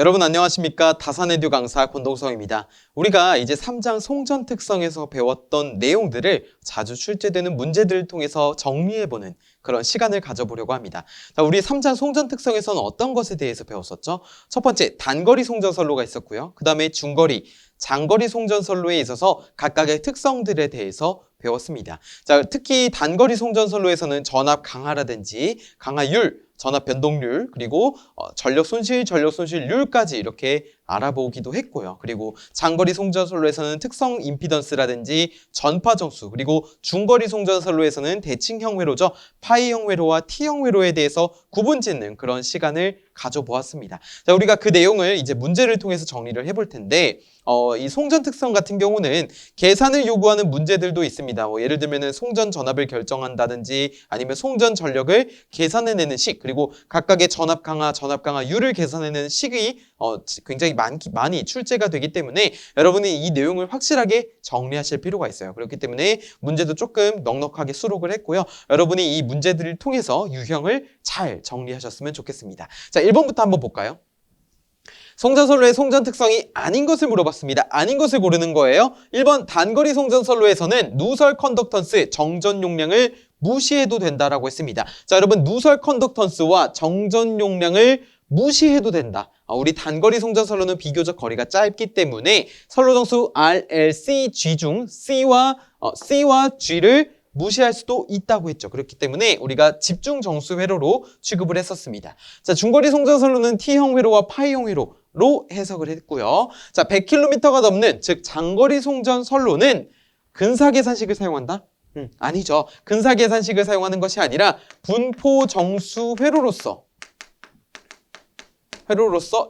여러분 안녕하십니까? 다산에듀 강사 권동성입니다. 우리가 이제 3장 송전 특성에서 배웠던 내용들을 자주 출제되는 문제들을 통해서 정리해보는 그런 시간을 가져보려고 합니다. 자, 우리 3장 송전 특성에서는 어떤 것에 대해서 배웠었죠? 첫 번째, 단거리 송전선로가 있었고요. 그 다음에 중거리, 장거리 송전선로에 있어서 각각의 특성들에 대해서 배웠습니다. 자, 특히 단거리 송전선로에서는 전압 강하라든지 강하율, 전압 변동률, 그리고 전력 손실률까지 이렇게 알아보기도 했고요. 그리고 장거리 송전선로에서는 특성 임피던스라든지 전파 정수, 그리고 중거리 송전선로에서는 대칭형 회로죠. 파이형 회로와 T형 회로에 대해서 구분짓는 그런 시간을 가져보았습니다. 자, 우리가 그 내용을 이제 문제를 통해서 정리를 해볼 텐데 이 송전 특성 같은 경우는 계산을 요구하는 문제들도 있습니다. 예를 들면 송전 전압을 결정한다든지 아니면 송전 전력을 계산해내는 식, 그리고 각각의 전압 강화율을 계산해내는 식이 굉장히 많이 출제가 되기 때문에 여러분이 이 내용을 확실하게 정리하실 필요가 있어요. 그렇기 때문에 문제도 조금 넉넉하게 수록을 했고요. 여러분이 이 문제들을 통해서 유형을 잘 정리하셨으면 좋겠습니다. 자, 1번부터 한번 볼까요? 송전선로의 송전 특성이 아닌 것을 물어봤습니다. 아닌 것을 고르는 거예요. 1번 단거리 송전선로에서는 누설 컨덕턴스 정전 용량을 무시해도 된다라고 했습니다. 자, 여러분 누설 컨덕턴스와 정전 용량을 무시해도 된다. 우리 단거리 송전선로는 비교적 거리가 짧기 때문에 선로정수 RLCG 중 C와 G를 무시할 수도 있다고 했죠. 그렇기 때문에 우리가 집중 정수 회로로 취급을 했었습니다. 자, 중거리 송전선로는 T형 회로와 파이형 회로로 해석을 했고요. 자, 100km가 넘는 즉 장거리 송전선로는 근사 계산식을 사용한다? 아니죠. 근사 계산식을 사용하는 것이 아니라 분포 정수 회로로서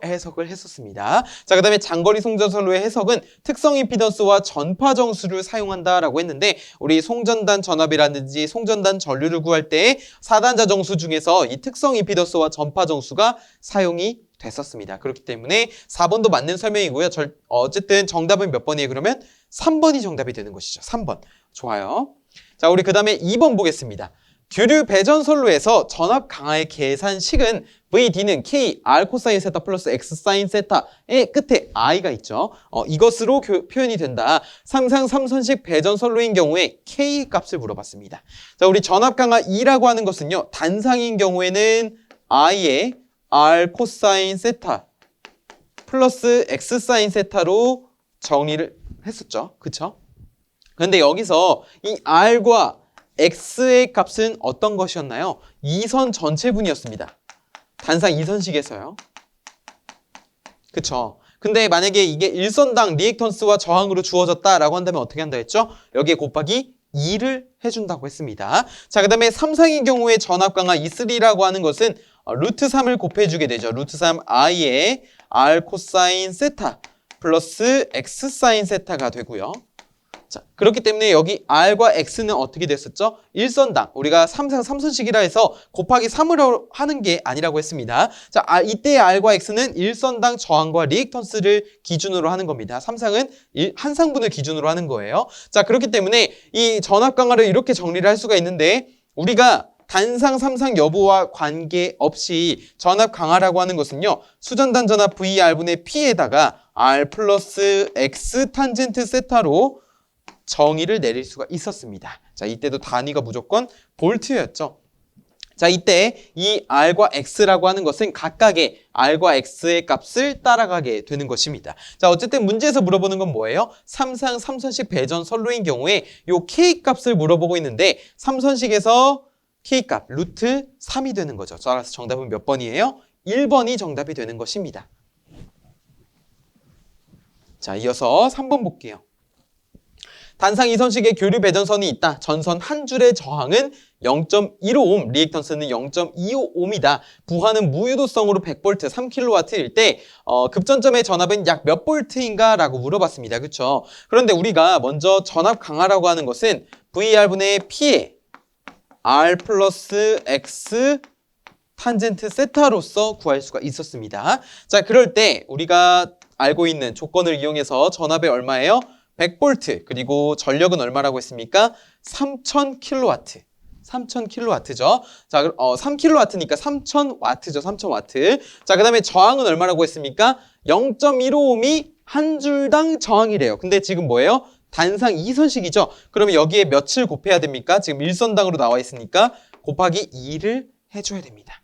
해석을 했었습니다. 자, 그 다음에 장거리 송전선로의 해석은 특성 임피던스와 전파 정수를 사용한다라고 했는데 우리 송전단 전압이라든지 송전단 전류를 구할 때 4단자 정수 중에서 이 특성 임피던스와 전파 정수가 사용이 됐었습니다. 그렇기 때문에 4번도 맞는 설명이고요. 어쨌든 정답은 몇 번이에요? 그러면 3번이 정답이 되는 것이죠. 3번. 좋아요. 자, 우리 그 다음에 2번 보겠습니다. 교류 배전선로에서 전압 강화의 계산식은 VD는 K, R 코사인 세타 플러스 X 사인 세타의 끝에 I가 있죠. 이것으로 표현이 된다. 상상 3선식 배전선로인 경우에 K 값을 물어봤습니다. 자, 우리 전압 강화 E라고 하는 것은요. 단상인 경우에는 I의 R 코사인 세타 플러스 X 사인 세타로 정리를 했었죠. 그쵸? 그런데 여기서 이 R과 X의 값은 어떤 것이었나요? 2선 전체분이었습니다. 단상 2선식에서요. 그쵸? 근데 만약에 이게 1선당 리액턴스와 저항으로 주어졌다라고 한다면 어떻게 한다 했죠? 여기에 곱하기 2를 해준다고 했습니다. 자, 그 다음에 3상인 경우에 전압 강화 E3라고 하는 것은 루트 3을 곱해주게 되죠. 루트 3 I의 R 코사인 세타 플러스 X 사인 세타가 되고요. 자, 그렇기 때문에 여기 R과 X는 어떻게 됐었죠? 1선당, 우리가 3상 3선식이라 해서 곱하기 3으로 하는 게 아니라고 했습니다. 자, 이때 R과 X는 1선당 저항과 리액턴스를 기준으로 하는 겁니다. 3상은 한 상분을 기준으로 하는 거예요. 자, 그렇기 때문에 이 전압 강화를 이렇게 정리를 할 수가 있는데 우리가 단상 3상 여부와 관계없이 전압 강화라고 하는 것은요. 수전단 전압 VR분의 P에다가 R 플러스 X 탄젠트 세타로 정의를 내릴 수가 있었습니다. 자, 이때도 단위가 무조건 볼트였죠. 자, 이때 이 R과 X라고 하는 것은 각각의 R과 X의 값을 따라가게 되는 것입니다. 자, 어쨌든 문제에서 물어보는 건 뭐예요? 3상 3선식 배전 선로인 경우에 요 K 값을 물어보고 있는데 3선식에서 K 값 루트 3이 되는 거죠. 따라서 정답은 몇 번이에요? 1번이 정답이 되는 것입니다. 자, 이어서 3번 볼게요. 단상 2선식의 교류 배전선이 있다. 전선 한 줄의 저항은 0.15옴, 리액턴스는 0.25옴이다. 부하는 무유도성으로 100V, 3kW일 때 급전점의 전압은 약 몇 볼트인가? 라고 물어봤습니다. 그렇죠? 그런데 우리가 먼저 전압 강화라고 하는 것은 VR분의 P에 R 플러스 X 탄젠트 세타로서 구할 수가 있었습니다. 자, 그럴 때 우리가 알고 있는 조건을 이용해서 전압이 얼마예요? 100V, 그리고 전력은 얼마라고 했습니까? 3000kW. 3000kW죠. 자, 3kW니까 3000W죠. 3000W. 자, 그 다음에 저항은 얼마라고 했습니까? 0.15ohm이 한 줄당 저항이래요. 근데 지금 뭐예요? 단상 2선식이죠. 그러면 여기에 몇을 곱해야 됩니까? 지금 1선당으로 나와 있으니까 곱하기 2를 해줘야 됩니다.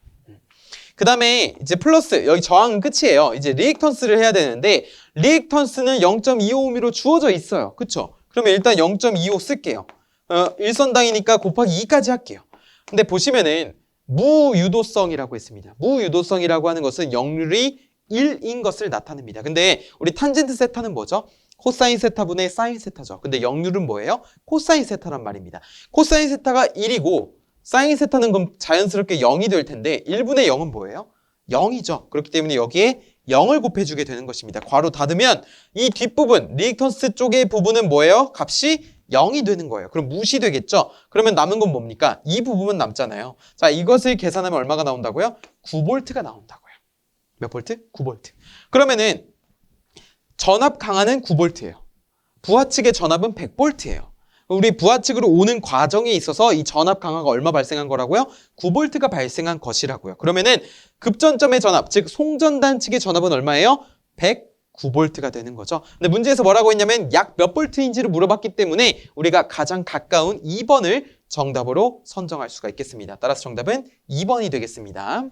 그 다음에 이제 플러스, 여기 저항은 끝이에요. 이제 리액턴스를 해야 되는데 리액턴스는 0.25ohm로 주어져 있어요. 그쵸? 그러면 일단 0.25 쓸게요. 1선당이니까 곱하기 2까지 할게요. 근데 보시면은 무유도성이라고 했습니다. 무유도성이라고 하는 것은 역률이 1인 것을 나타냅니다. 근데 우리 탄젠트 세타는 뭐죠? 코사인 세타분의 사인 세타죠. 근데 역률은 뭐예요? 코사인 세타란 말입니다. 코사인 세타가 1이고 사인 세타는 그럼 자연스럽게 0이 될 텐데 1분의 0은 뭐예요? 0이죠. 그렇기 때문에 여기에 0을 곱해주게 되는 것입니다. 괄호 닫으면 이 뒷부분, 리액턴스 쪽의 부분은 뭐예요? 값이 0이 되는 거예요. 그럼 무시되겠죠? 그러면 남은 건 뭡니까? 이 부분은 남잖아요. 자, 이것을 계산하면 얼마가 나온다고요? 9V가 나온다고요. 몇 볼트? 9V. 그러면은 전압 강하는 9V예요. 부하 측의 전압은 100V예요. 우리 부하 측으로 오는 과정에 있어서 이 전압 강화가 얼마 발생한 거라고요? 9V가 발생한 것이라고요. 그러면은 급전점의 전압, 즉 송전단 측의 전압은 얼마예요? 109V가 되는 거죠. 근데 문제에서 뭐라고 했냐면 약 몇 볼트인지를 물어봤기 때문에 우리가 가장 가까운 2번을 정답으로 선정할 수가 있겠습니다. 따라서 정답은 2번이 되겠습니다.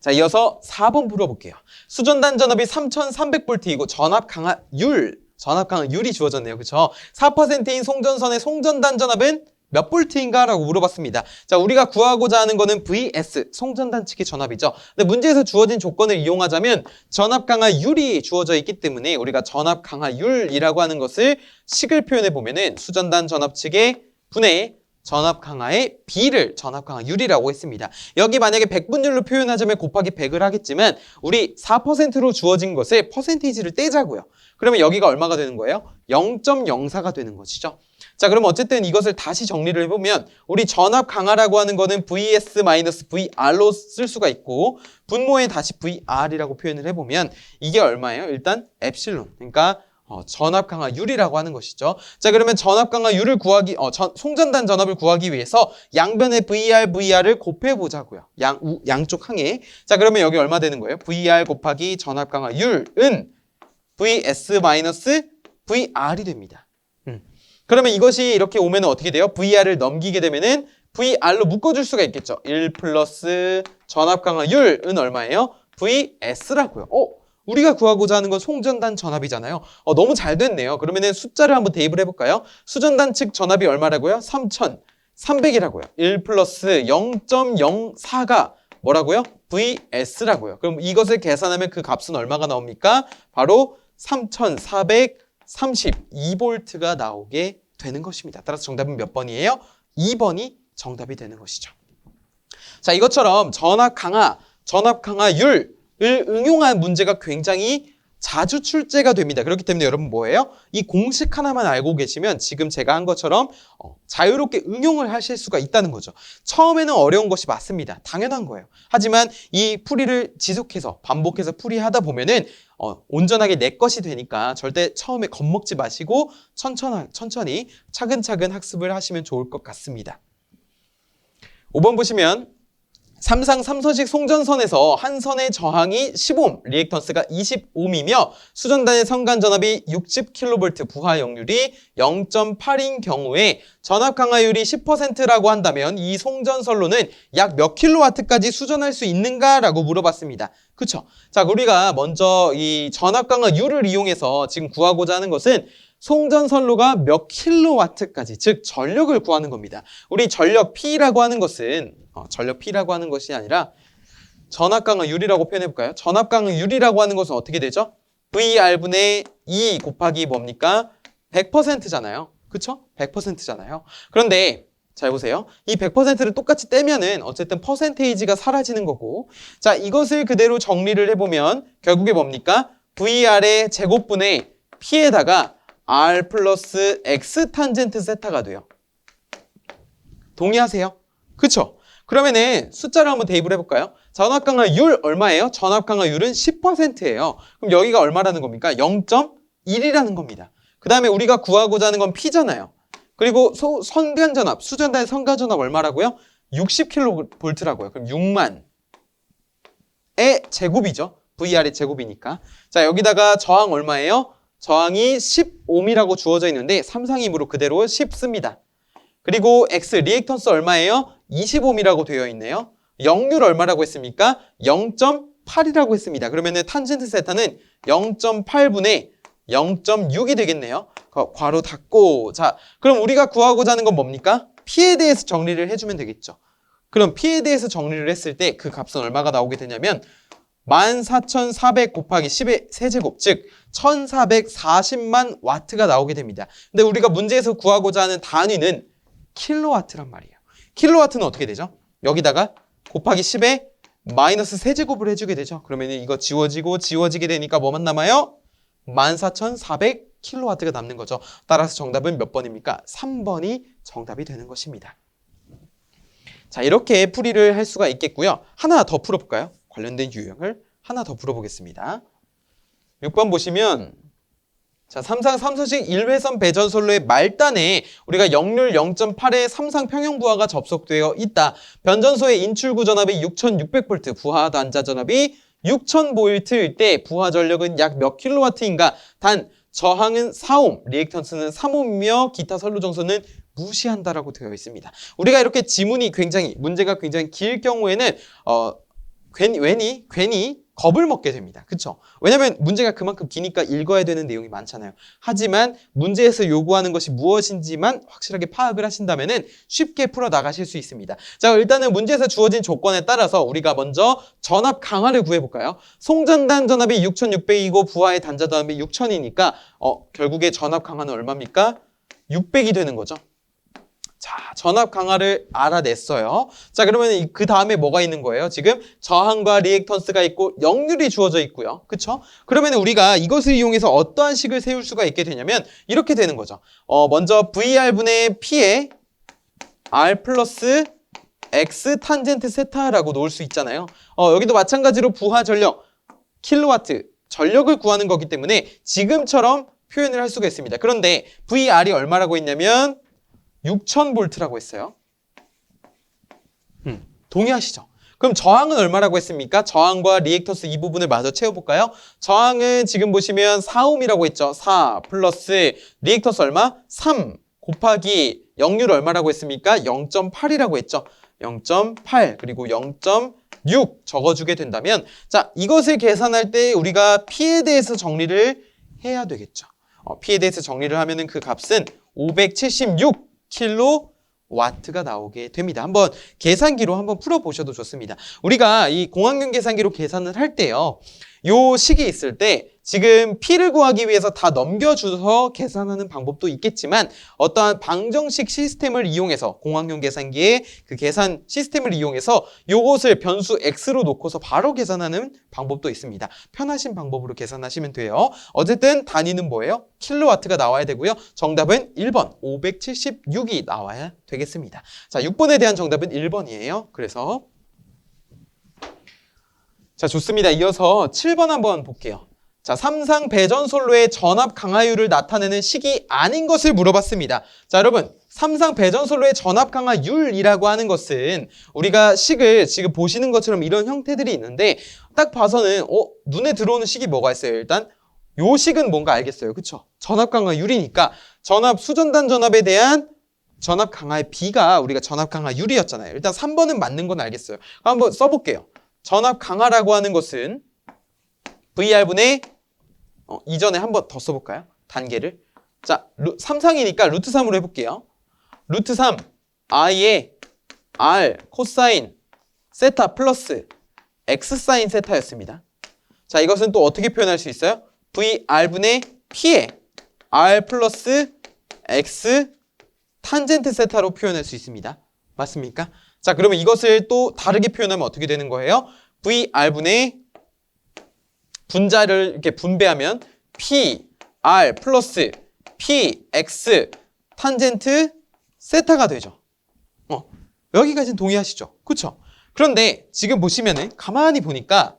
자, 이어서 4번 물어볼게요. 수전단 전압이 3300V이고 전압 강화율이 주어졌네요. 그쵸? 4%인 송전선의 송전단 전압은 몇 볼트인가? 라고 물어봤습니다. 자, 우리가 구하고자 하는 거는 VS, 송전단 측의 전압이죠. 근데 문제에서 주어진 조건을 이용하자면 전압 강화율이 주어져 있기 때문에 우리가 전압 강화율이라고 하는 것을 식을 표현해 보면은 수전단 전압 측의 분의 전압 강화의 B를 전압 강화율이라고 했습니다. 여기 만약에 백분율로 표현하자면 곱하기 100을 하겠지만 우리 4%로 주어진 것을 퍼센테이지를 떼자고요. 그러면 여기가 얼마가 되는 거예요? 0.04가 되는 것이죠. 자, 그럼 어쨌든 이것을 다시 정리를 해보면 우리 전압 강화라고 하는 거는 VS-VR로 쓸 수가 있고 분모에 다시 VR이라고 표현을 해보면 이게 얼마예요? 일단 엡실론. 그러니까 전압 강화율이라고 하는 것이죠. 자, 그러면 전압 강화율을 구하기, 송전단 전압을 구하기 위해서 양변의 VR을 곱해보자고요. 양쪽 항에. 자, 그러면 여기 얼마 되는 거예요? VR 곱하기 전압 강화율은 VS-VR이 됩니다. 그러면 이것이 이렇게 오면 어떻게 돼요? VR을 넘기게 되면은 VR로 묶어줄 수가 있겠죠. 1 플러스 전압 강화율은 얼마예요? VS라고요. 우리가 구하고자 하는 건 송전단 전압이잖아요. 너무 잘 됐네요. 그러면은 숫자를 한번 대입을 해볼까요? 수전단 측 전압이 얼마라고요? 3300이라고요. 1 플러스 0.04가 뭐라고요? VS라고요. 그럼 이것을 계산하면 그 값은 얼마가 나옵니까? 바로 3432V가 나오게 되는 것입니다. 따라서 정답은 몇 번이에요? 2번이 정답이 되는 것이죠. 자, 이것처럼 전압 강화율 을 응용한 문제가 굉장히 자주 출제가 됩니다. 그렇기 때문에 여러분 뭐예요? 이 공식 하나만 알고 계시면 지금 제가 한 것처럼 자유롭게 응용을 하실 수가 있다는 거죠. 처음에는 어려운 것이 맞습니다. 당연한 거예요. 하지만 이 풀이를 지속해서 반복해서 풀이하다 보면은 온전하게 내 것이 되니까 절대 처음에 겁먹지 마시고 천천히 차근차근 학습을 하시면 좋을 것 같습니다. 5번 보시면 삼상 3선식 송전선에서 한 선의 저항이 10오hm, 리액턴스가 20ohm이며 수전단의 선간 전압이 60kV, 부하 역률이 0.8인 경우에 전압 강화율이 10%라고 한다면 이 송전선로는 약 몇 킬로와트까지 수전할 수 있는가라고 물어봤습니다. 그쵸? 자, 우리가 먼저 이 전압 강화율을 이용해서 지금 구하고자 하는 것은 송전선로가 몇 킬로와트까지, 즉 전력을 구하는 겁니다. 우리 전력 P라고 하는 것은 전력 P라고 하는 것이 아니라 전압 강화율이라고 표현해볼까요? 전압 강화율이라고 하는 것은 어떻게 되죠? VR분의 2 곱하기 뭡니까? 100%잖아요. 그쵸? 100%잖아요. 그런데 잘 보세요. 이 100%를 똑같이 떼면은 어쨌든 퍼센테이지가 사라지는 거고, 자, 이것을 그대로 정리를 해보면 결국에 뭡니까? VR의 제곱분의 P에다가 R 플러스 X 탄젠트 세타가 돼요. 동의하세요? 그쵸? 그러면은 숫자를 한번 대입을 해볼까요? 전압 강화율 얼마예요? 전압 강화율은 10%예요. 그럼 여기가 얼마라는 겁니까? 0.1이라는 겁니다. 그 다음에 우리가 구하고자 하는 건 P잖아요. 그리고 선간전압, 수전단 선간전압 얼마라고요? 60kV라고요. 그럼 6만의 제곱이죠. VR의 제곱이니까. 자, 여기다가 저항 얼마예요? 저항이 10ohm이라고 주어져 있는데 삼상임으로 그대로 10 씁니다. 그리고 X 리액턴스 얼마예요? 20ohm이라고 되어 있네요. 역률 얼마라고 했습니까? 0.8이라고 했습니다. 그러면은 탄젠트 세타는 0.8분의 0.6이 되겠네요. 괄호 닫고. 자, 그럼 우리가 구하고자 하는 건 뭡니까? P에 대해서 정리를 해주면 되겠죠. 그럼 P에 대해서 정리를 했을 때 그 값은 얼마가 나오게 되냐면 14,400 곱하기 10의 세제곱, 즉 1,440만 와트가 나오게 됩니다. 근데 우리가 문제에서 구하고자 하는 단위는 킬로와트란 말이에요. 킬로와트는 어떻게 되죠? 여기다가 곱하기 10에 마이너스 세제곱을 해주게 되죠. 그러면 이거 지워지고 지워지게 되니까 뭐만 남아요? 14,400 킬로와트가 남는 거죠. 따라서 정답은 몇 번입니까? 3번이 정답이 되는 것입니다. 자, 이렇게 풀이를 할 수가 있겠고요. 하나 더 풀어볼까요? 관련된 유형을 하나 더 풀어보겠습니다. 6번 보시면 자, 삼상 삼소식 1회선 배전솔로의 말단에 우리가 역률 0.8의 삼상 평형부하가 접속되어 있다. 변전소의 인출구 전압이 6600V, 부하 단자 전압이 6000V일 때 부하 전력은 약 몇 킬로와트인가? 단 저항은 4옴, 리액턴스는 3옴이며 기타 선로 정수는 무시한다라고 되어 있습니다. 우리가 이렇게 지문이 문제가 굉장히 길 경우에는 괜히 겁을 먹게 됩니다. 그쵸? 왜냐면 문제가 그만큼 기니까 읽어야 되는 내용이 많잖아요. 하지만 문제에서 요구하는 것이 무엇인지만 확실하게 파악을 하신다면은 쉽게 풀어 나가실 수 있습니다. 자, 일단은 문제에서 주어진 조건에 따라서 우리가 먼저 전압 강화를 구해볼까요? 송전단 전압이 6600이고 부하의 단자 전압이 6000이니까 결국에 전압 강화는 얼마입니까? 600이 되는 거죠. 자, 전압 강화를 알아냈어요. 자, 그러면 그 다음에 뭐가 있는 거예요? 지금 저항과 리액턴스가 있고 역률이 주어져 있고요. 그쵸? 그러면 우리가 이것을 이용해서 어떠한 식을 세울 수가 있게 되냐면 이렇게 되는 거죠. 먼저 VR분의 P에 R 플러스 X 탄젠트 세타라고 놓을 수 있잖아요. 여기도 마찬가지로 부하 전력, 킬로와트, 전력을 구하는 거기 때문에 지금처럼 표현을 할 수가 있습니다. 그런데 VR이 얼마라고 했냐면 6000V라고 했어요. 동의하시죠? 그럼 저항은 얼마라고 했습니까? 저항과 리액터스 이 부분을 마저 채워볼까요? 저항은 지금 보시면 4옴이라고 했죠. 4 플러스 리액터스 얼마? 3 곱하기 역률 얼마라고 했습니까? 0.8이라고 했죠. 0.8 그리고 0.6 적어주게 된다면 자, 이것을 계산할 때 우리가 P에 대해서 정리를 해야 되겠죠. P에 대해서 정리를 하면은 그 값은 576 킬로와트가 나오게 됩니다. 한번 계산기로 한번 풀어보셔도 좋습니다. 우리가 이 공학용 계산기로 계산을 할 때요. 요 식이 있을 때 지금 P를 구하기 위해서 다 넘겨줘서 계산하는 방법도 있겠지만 어떠한 방정식 시스템을 이용해서 공학용 계산기의 그 계산 시스템을 이용해서 요것을 변수 X로 놓고서 바로 계산하는 방법도 있습니다. 편하신 방법으로 계산하시면 돼요. 어쨌든 단위는 뭐예요? 킬로와트가 나와야 되고요. 정답은 1번 576이 나와야 되겠습니다. 자, 6번에 대한 정답은 1번이에요. 그래서 자, 좋습니다. 이어서 7번 한번 볼게요. 자, 삼상 배전솔로의 전압 강하율을 나타내는 식이 아닌 것을 물어봤습니다. 자, 여러분, 삼상 배전솔로의 전압 강하율이라고 하는 것은 우리가 식을 지금 보시는 것처럼 이런 형태들이 있는데 딱 봐서는 눈에 들어오는 식이 뭐가 있어요? 일단 요 식은 뭔가 알겠어요. 그쵸? 전압 강하율이니까 전압 수전단 전압에 대한 전압 강하의 B가 우리가 전압 강하율이었잖아요. 일단 3번은 맞는 건 알겠어요. 한번 써볼게요. 전압 강하라고 하는 것은 VR분의 이전에 한 번 더 써볼까요? 단계를. 자, 삼상이니까 루트 3으로 해볼게요. 루트 3 I의 R 코사인 세타 플러스 X 사인 세타였습니다. 자, 이것은 또 어떻게 표현할 수 있어요? VR분의 P의 R 플러스 X 탄젠트 세타로 표현할 수 있습니다. 맞습니까? 자, 그러면 이것을 또 다르게 표현하면 어떻게 되는 거예요? VR분의 분자를 이렇게 분배하면 PR 플러스 PX 탄젠트 세타가 되죠. 여기까지는 동의하시죠? 그쵸? 그런데 지금 보시면은 가만히 보니까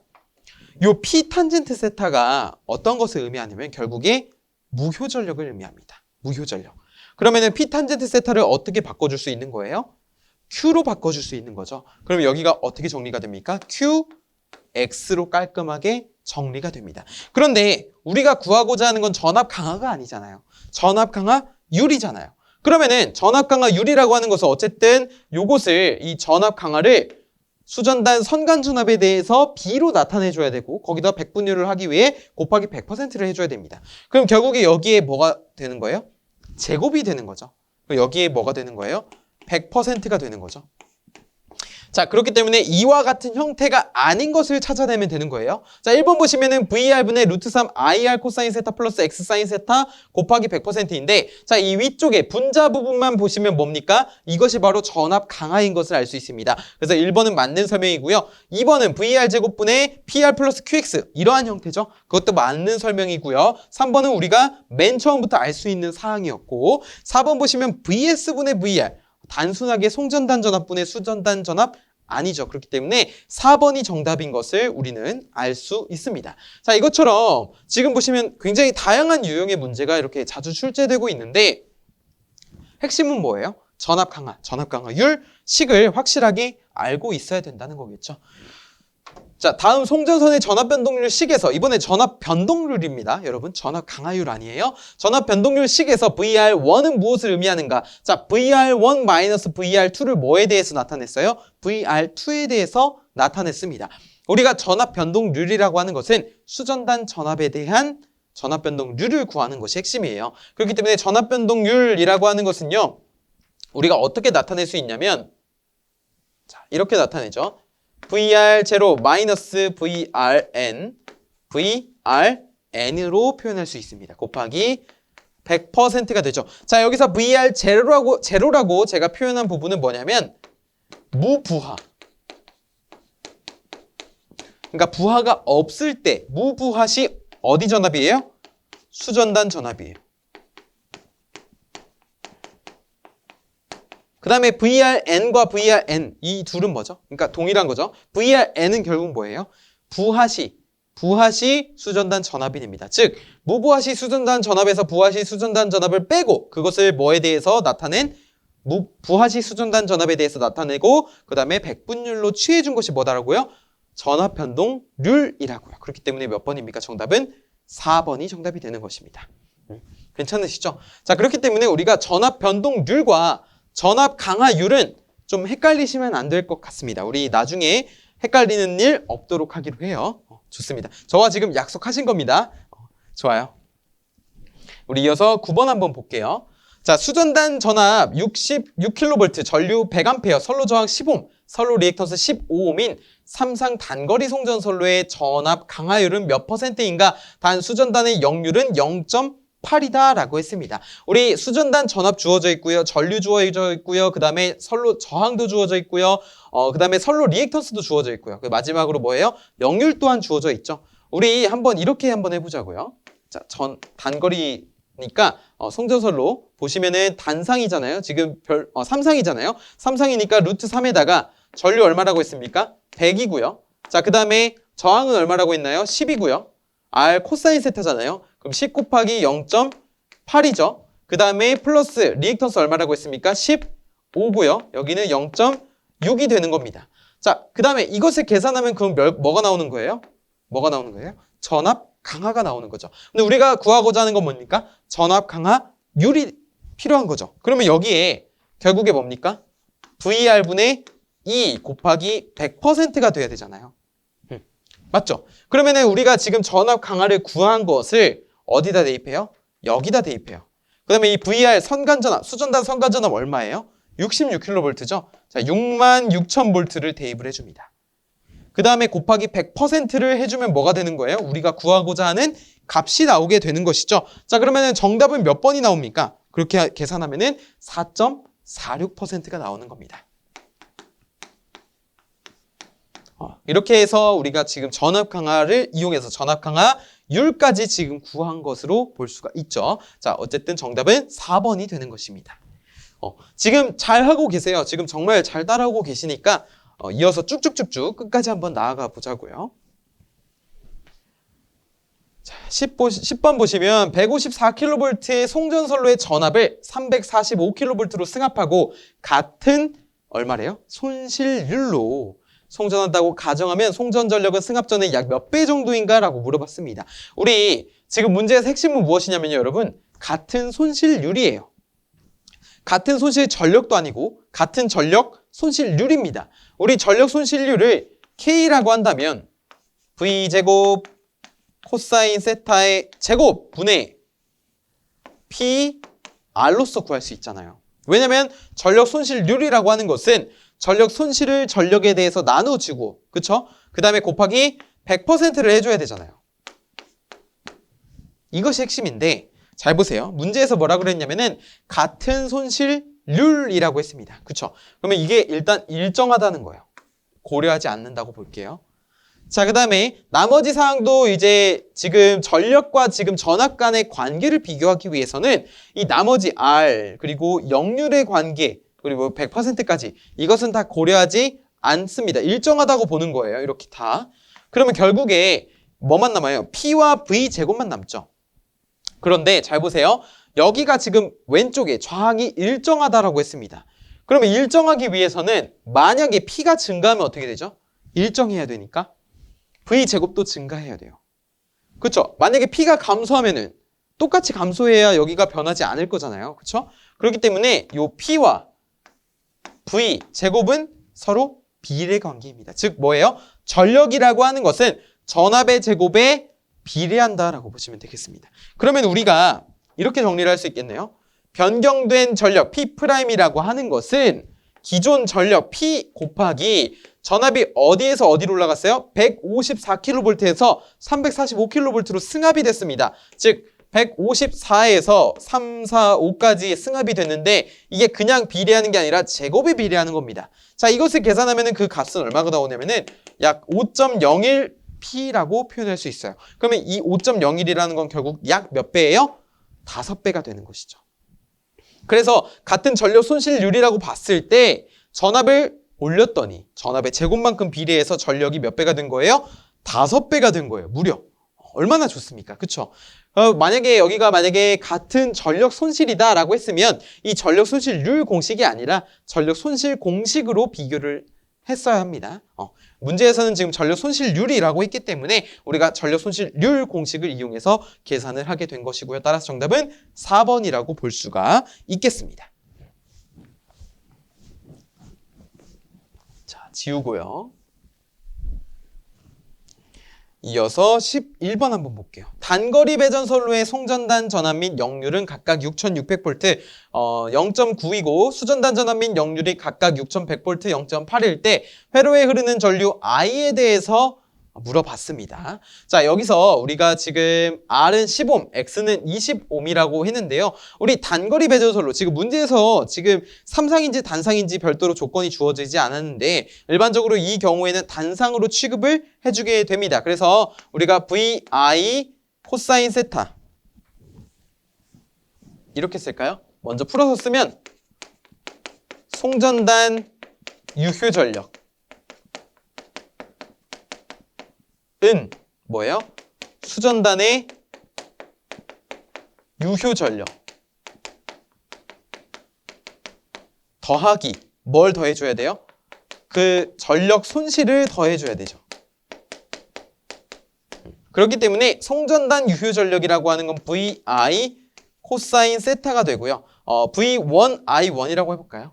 요 P 탄젠트 세타가 어떤 것을 의미하냐면 결국에 무효전력을 의미합니다. 무효전력. 그러면은 P 탄젠트 세타를 어떻게 바꿔줄 수 있는 거예요? Q로 바꿔줄 수 있는 거죠. 그러면 여기가 어떻게 정리가 됩니까? Q, X로 깔끔하게 정리가 됩니다. 그런데 우리가 구하고자 하는 건 전압 강화가 아니잖아요. 전압 강화 율이잖아요. 그러면은 전압 강화 율이라고 하는 것은 어쨌든 요것을 이 전압 강화를 수전단 선간 전압에 대해서 B로 나타내줘야 되고 거기다 백분율을 하기 위해 곱하기 100%를 해줘야 됩니다. 그럼 결국에 여기에 뭐가 되는 거예요? 제곱이 되는 거죠. 그럼 여기에 뭐가 되는 거예요? 100%가 되는 거죠. 자, 그렇기 때문에 이와 같은 형태가 아닌 것을 찾아내면 되는 거예요. 자, 1번 보시면은 VR분의 루트 3 IR 코사인 세타 플러스 X 사인 세타 곱하기 100%인데 자, 이 위쪽에 분자 부분만 보시면 뭡니까? 이것이 바로 전압 강화인 것을 알 수 있습니다. 그래서 1번은 맞는 설명이고요. 2번은 VR 제곱분의 PR 플러스 QX 이러한 형태죠. 그것도 맞는 설명이고요. 3번은 우리가 맨 처음부터 알 수 있는 사항이었고 4번 보시면 VS분의 VR 단순하게 송전단 전압분의 수전단 전압 아니죠. 그렇기 때문에 4번이 정답인 것을 우리는 알 수 있습니다. 자, 이것처럼 지금 보시면 굉장히 다양한 유형의 문제가 이렇게 자주 출제되고 있는데 핵심은 뭐예요? 전압 강화율, 식을 확실하게 알고 있어야 된다는 거겠죠. 자, 다음 송전선의 전압 변동률 식에서 이번에 전압 변동률입니다. 여러분, 전압 강화율 아니에요? 전압 변동률 식에서 VR1은 무엇을 의미하는가? 자, VR1 마이너스 VR2를 뭐에 대해서 나타냈어요? VR2에 대해서 나타냈습니다. 우리가 전압 변동률이라고 하는 것은 수전단 전압에 대한 전압 변동률을 구하는 것이 핵심이에요. 그렇기 때문에 전압 변동률이라고 하는 것은요, 우리가 어떻게 나타낼 수 있냐면, 자, 이렇게 나타내죠. VR0 마이너스 VRN으로 표현할 수 있습니다. 곱하기 100%가 되죠. 자, 여기서 VR0라고 제가 표현한 부분은 뭐냐면 무부하. 그러니까 부하가 없을 때 무부하 시 어디 전압이에요? 수전단 전압이에요. 그 다음에 VRN과 VRN 이 둘은 뭐죠? 그러니까 동일한 거죠. VRN은 결국 뭐예요? 부하시 수전단 전압이 됩니다. 즉 무부하시 수전단 전압에서 부하시 수전단 전압을 빼고 그것을 뭐에 대해서 나타낸 부하시 수전단 전압에 대해서 나타내고 그 다음에 백분율로 취해준 것이 뭐다라고요? 전압 변동률이라고요. 그렇기 때문에 몇 번입니까? 정답은 4번이 정답이 되는 것입니다. 괜찮으시죠? 자, 그렇기 때문에 우리가 전압 변동률과 전압 강화율은 좀 헷갈리시면 안 될 것 같습니다. 우리 나중에 헷갈리는 일 없도록 하기로 해요. 좋습니다. 저와 지금 약속하신 겁니다. 좋아요. 우리 이어서 9번 한번 볼게요. 자, 수전단 전압 66kV, 전류 100A, 선로 저항 10옴, 선로 리액턴스 15옴인 삼상 단거리 송전선로의 전압 강화율은 몇 %인가? 단 수전단의 역률은 0.8이다 라고 했습니다. 우리 수전단 전압 주어져 있고요. 전류 주어져 있고요. 그 다음에 선로 저항도 주어져 있고요. 그 다음에 선로 리액턴스도 주어져 있고요. 마지막으로 뭐예요? 역률 또한 주어져 있죠. 우리 이렇게 한번 해보자고요. 자, 단거리니까 송전선로 보시면은 단상이잖아요. 지금 삼상이잖아요. 삼상이니까 루트 3에다가 전류 얼마라고 했습니까? 100이고요. 자, 그 다음에 저항은 얼마라고 했나요? 10이고요. R 코사인 세타잖아요. 그럼 10 곱하기 0.8이죠. 그 다음에 플러스 리액턴스 얼마라고 했습니까? 15고요. 여기는 0.6이 되는 겁니다. 자, 그 다음에 이것을 계산하면 그럼 뭐가 나오는 거예요? 뭐가 나오는 거예요? 전압 강화가 나오는 거죠. 근데 우리가 구하고자 하는 건 뭡니까? 전압 강화율이 필요한 거죠. 그러면 여기에 결국에 뭡니까? VR분의 2 곱하기 100%가 돼야 되잖아요. 맞죠? 그러면은 우리가 지금 전압 강화를 구한 것을 어디다 대입해요? 여기다 대입해요. 그 다음에 이 VR 선간전압, 수전단 선간전압 얼마예요? 66kV죠? 자, 66,000V를 대입을 해줍니다. 그 다음에 곱하기 100%를 해주면 뭐가 되는 거예요? 우리가 구하고자 하는 값이 나오게 되는 것이죠. 자, 그러면은 정답은 몇 번이 나옵니까? 그렇게 계산하면은 4.46%가 나오는 겁니다. 이렇게 해서 우리가 지금 전압 강화를 이용해서 전압 강화율까지 지금 구한 것으로 볼 수가 있죠. 자, 어쨌든 정답은 4번이 되는 것입니다. 지금 잘 하고 계세요. 지금 정말 잘 따라오고 계시니까 이어서 쭉쭉쭉쭉 끝까지 한번 나아가 보자고요. 10번 보시면 154kV의 송전선로의 전압을 345kV로 승합하고 같은 얼마래요? 손실률로 송전한다고 가정하면 송전 전력은 승합 전의 약 몇 배 정도인가? 라고 물어봤습니다. 우리 지금 문제에서 핵심은 무엇이냐면요, 여러분. 같은 손실률이에요. 같은 손실 전력도 아니고 같은 전력 손실률입니다. 우리 전력 손실률을 K라고 한다면 V제곱 코사인 세타의 제곱 분의 PR로서 구할 수 있잖아요. 왜냐면 전력 손실률이라고 하는 것은 전력 손실을 전력에 대해서 나눠주고, 그쵸? 그 다음에 곱하기 100%를 해줘야 되잖아요. 이것이 핵심인데, 잘 보세요. 문제에서 뭐라 그랬냐면은 같은 손실률이라고 했습니다. 그쵸? 그러면 이게 일단 일정하다는 거예요. 고려하지 않는다고 볼게요. 자, 그 다음에 나머지 사항도 이제 지금 전력과 지금 전압 간의 관계를 비교하기 위해서는 이 나머지 R 그리고 역률의 관계 그리고 100%까지 이것은 다 고려하지 않습니다. 일정하다고 보는 거예요. 이렇게 다. 그러면 결국에 뭐만 남아요? P와 V 제곱만 남죠. 그런데 잘 보세요. 여기가 지금 왼쪽에 좌항이 일정하다라고 했습니다. 그러면 일정하기 위해서는 만약에 P가 증가하면 어떻게 되죠? 일정해야 되니까 V제곱도 증가해야 돼요. 그렇죠? 만약에 P가 감소하면은 똑같이 감소해야 여기가 변하지 않을 거잖아요. 그렇죠? 그렇기 때문에 요 P와 V제곱은 서로 비례 관계입니다. 즉 뭐예요? 전력이라고 하는 것은 전압의 제곱에 비례한다라고 보시면 되겠습니다. 그러면 우리가 이렇게 정리를 할 수 있겠네요. 변경된 전력 P'이라고 하는 것은 기존 전력 P 곱하기 전압이 어디에서 어디로 올라갔어요? 154kV에서 345kV로 승합이 됐습니다. 즉 154에서 3, 4, 5까지 승합이 됐는데 이게 그냥 비례하는 게 아니라 제곱에 비례하는 겁니다. 자, 이것을 계산하면 그 값은 얼마가 나오냐면은 약 5.01P라고 표현할 수 있어요. 그러면 이 5.01이라는 건 결국 약 몇 배예요? 5배가 되는 것이죠. 그래서 같은 전력 손실률이라고 봤을 때 전압을 올렸더니 전압의 제곱만큼 비례해서 전력이 몇 배가 된 거예요? 5배가 된 거예요. 무려. 얼마나 좋습니까? 그쵸? 만약에 여기가 같은 전력 손실이다라고 했으면 이 전력 손실률 공식이 아니라 전력 손실 공식으로 비교를 했어야 합니다. 문제에서는 지금 전력 손실률이라고 했기 때문에 우리가 전력 손실률 공식을 이용해서 계산을 하게 된 것이고요. 따라서 정답은 4번이라고 볼 수가 있겠습니다. 자, 지우고요. 이어서 11번 한번 볼게요. 단거리 배전선로의 송전단 전압 및 역률은 각각 6600V, 0.9이고 수전단 전압 및 역률이 각각 6100V, 0.8일 때 회로에 흐르는 전류 I에 대해서 물어봤습니다. 자, 여기서 우리가 지금 R은 10옴, X는 20옴이라고 했는데요. 우리 단거리 배전선로, 지금 문제에서 지금 삼상인지 단상인지 별도로 조건이 주어지지 않았는데 일반적으로 이 경우에는 단상으로 취급을 해주게 됩니다. 그래서 우리가 VI 코사인 세타 이렇게 쓸까요? 먼저 풀어서 쓰면 송전단 유효 전력 은 뭐예요? 수전단의 유효 전력 더하기 뭘 더해줘야 돼요? 그 전력 손실을 더해줘야 되죠. 그렇기 때문에 송전단 유효 전력이라고 하는 건 VI 코사인 세타가 되고요. V1I1이라고 해볼까요?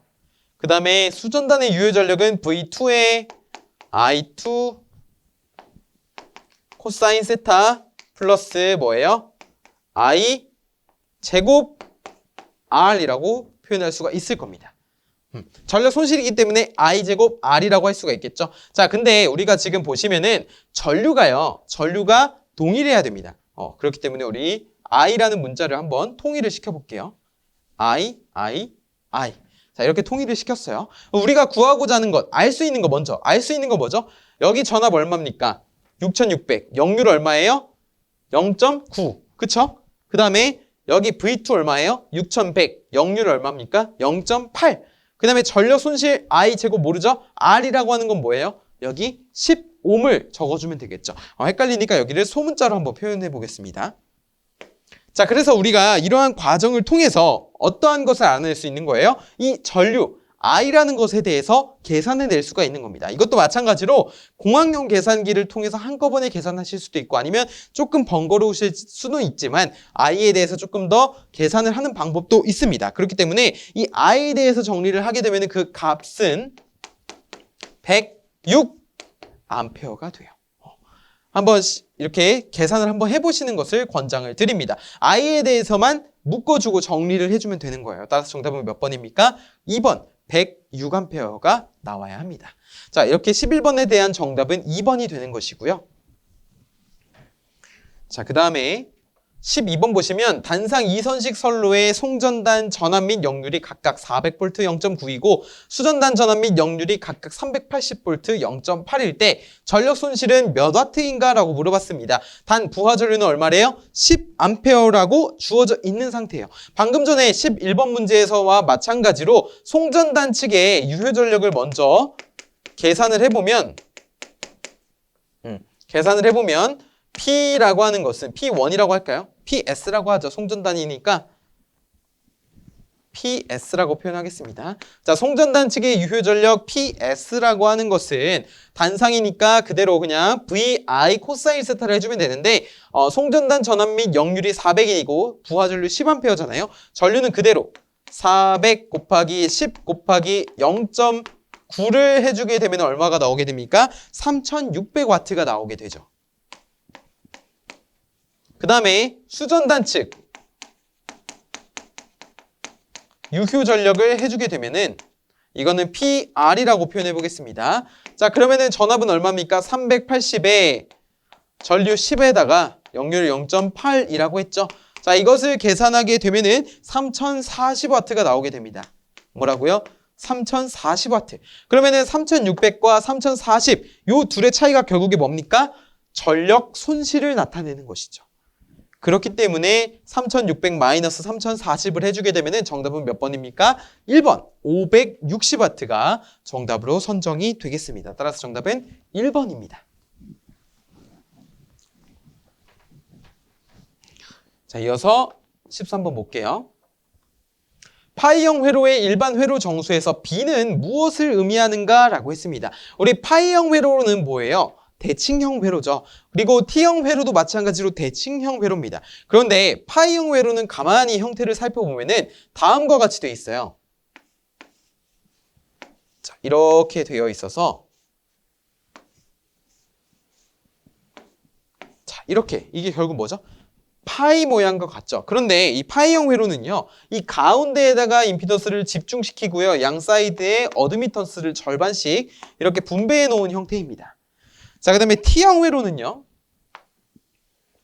그 다음에 수전단의 유효 전력은 V2의 I2 코사인 세타 플러스 뭐예요? I 제곱 R이라고 표현할 수가 있을 겁니다. 전력 손실이기 때문에 I 제곱 R이라고 할 수가 있겠죠. 자, 근데 우리가 지금 보시면은 전류가 동일해야 됩니다. 그렇기 때문에 우리 I라는 문자를 한번 통일을 시켜볼게요. I. 자, 이렇게 통일을 시켰어요. 우리가 구하고자 하는 것, 알 수 있는 거 먼저. 알 수 있는 거 뭐죠? 여기 전압 얼마입니까? 6600. 역률 얼마예요? 0.9. 그쵸? 그 다음에 여기 V2 얼마예요? 6100. 역률 얼마입니까? 0.8. 그 다음에 전력 손실 I 제곱 모르죠? R이라고 하는 건 뭐예요? 여기 10옴을 적어주면 되겠죠. 헷갈리니까 여기를 소문자로 한번 표현해 보겠습니다. 자, 그래서 우리가 이러한 과정을 통해서 어떠한 것을 알아낼 수 있는 거예요? 이 전류 I라는 것에 대해서 계산해 낼 수가 있는 겁니다. 이것도 마찬가지로 공학용 계산기를 통해서 한꺼번에 계산하실 수도 있고 아니면 조금 번거로우실 수는 있지만 I에 대해서 조금 더 계산을 하는 방법도 있습니다. 그렇기 때문에 이 I에 대해서 정리를 하게 되면 그 값은 106A가 돼요. 한번 이렇게 계산을 한번 해보시는 것을 권장을 드립니다. I에 대해서만 묶어주고 정리를 해주면 되는 거예요. 따라서 정답은 몇 번입니까? 2번 106A가 나와야 합니다. 자, 이렇게 11번에 대한 정답은 2번이 되는 것이고요. 자, 그 다음에 12번 보시면 단상 2선식 선로의 송전단 전압 및 역률이 각각 400V 0.9이고 수전단 전압 및 역률이 각각 380V 0.8일 때 전력 손실은 몇 와트인가? 라고 물어봤습니다. 단 부하 전류는 얼마래요? 10A라고 주어져 있는 상태예요. 방금 전에 11번 문제에서와 마찬가지로 송전단 측의 유효 전력을 먼저 계산을 해보면 P라고 하는 것은 P1이라고 할까요? PS라고 하죠. 송전단이니까 PS라고 표현하겠습니다. 자, 송전단 측의 유효 전력 PS라고 하는 것은 단상이니까 그대로 그냥 VI 코사인 세타를 해주면 되는데 송전단 전압 및 역률이 400이고 부하 전류 10A잖아요. 전류는 그대로 400 곱하기 10 곱하기 0.9를 해주게 되면 얼마가 나오게 됩니까? 3600W가 나오게 되죠. 그 다음에 수전단 측 유효 전력을 해주게 되면은 이거는 PR이라고 표현해 보겠습니다. 자, 그러면은 전압은 얼마입니까? 380에 전류 10에다가 역률 0.8이라고 했죠. 자, 이것을 계산하게 되면은 3040W가 나오게 됩니다. 뭐라고요? 3040W. 그러면은 3600과 3040, 요 둘의 차이가 결국에 뭡니까? 전력 손실을 나타내는 것이죠. 그렇기 때문에 3600 마이너스 3040을 해주게 되면 정답은 몇 번입니까? 1번 560W가 정답으로 선정이 되겠습니다. 따라서 정답은 1번입니다. 자, 이어서 13번 볼게요. 파이형 회로의 일반 회로 정수에서 B는 무엇을 의미하는가? 라고 했습니다. 우리 파이형 회로는 뭐예요? 대칭형 회로죠. 그리고 T형 회로도 마찬가지로 대칭형 회로입니다. 그런데 파이형 회로는 가만히 형태를 살펴보면은 다음과 같이 되어 있어요. 자, 이렇게 되어 있어서 자, 이렇게 이게 결국 뭐죠? 파이 모양과 같죠. 그런데 이 파이형 회로는요, 이 가운데에다가 임피던스를 집중시키고요, 양 사이드에 어드미턴스를 절반씩 이렇게 분배해 놓은 형태입니다. 자, 그 다음에 T형 회로는요.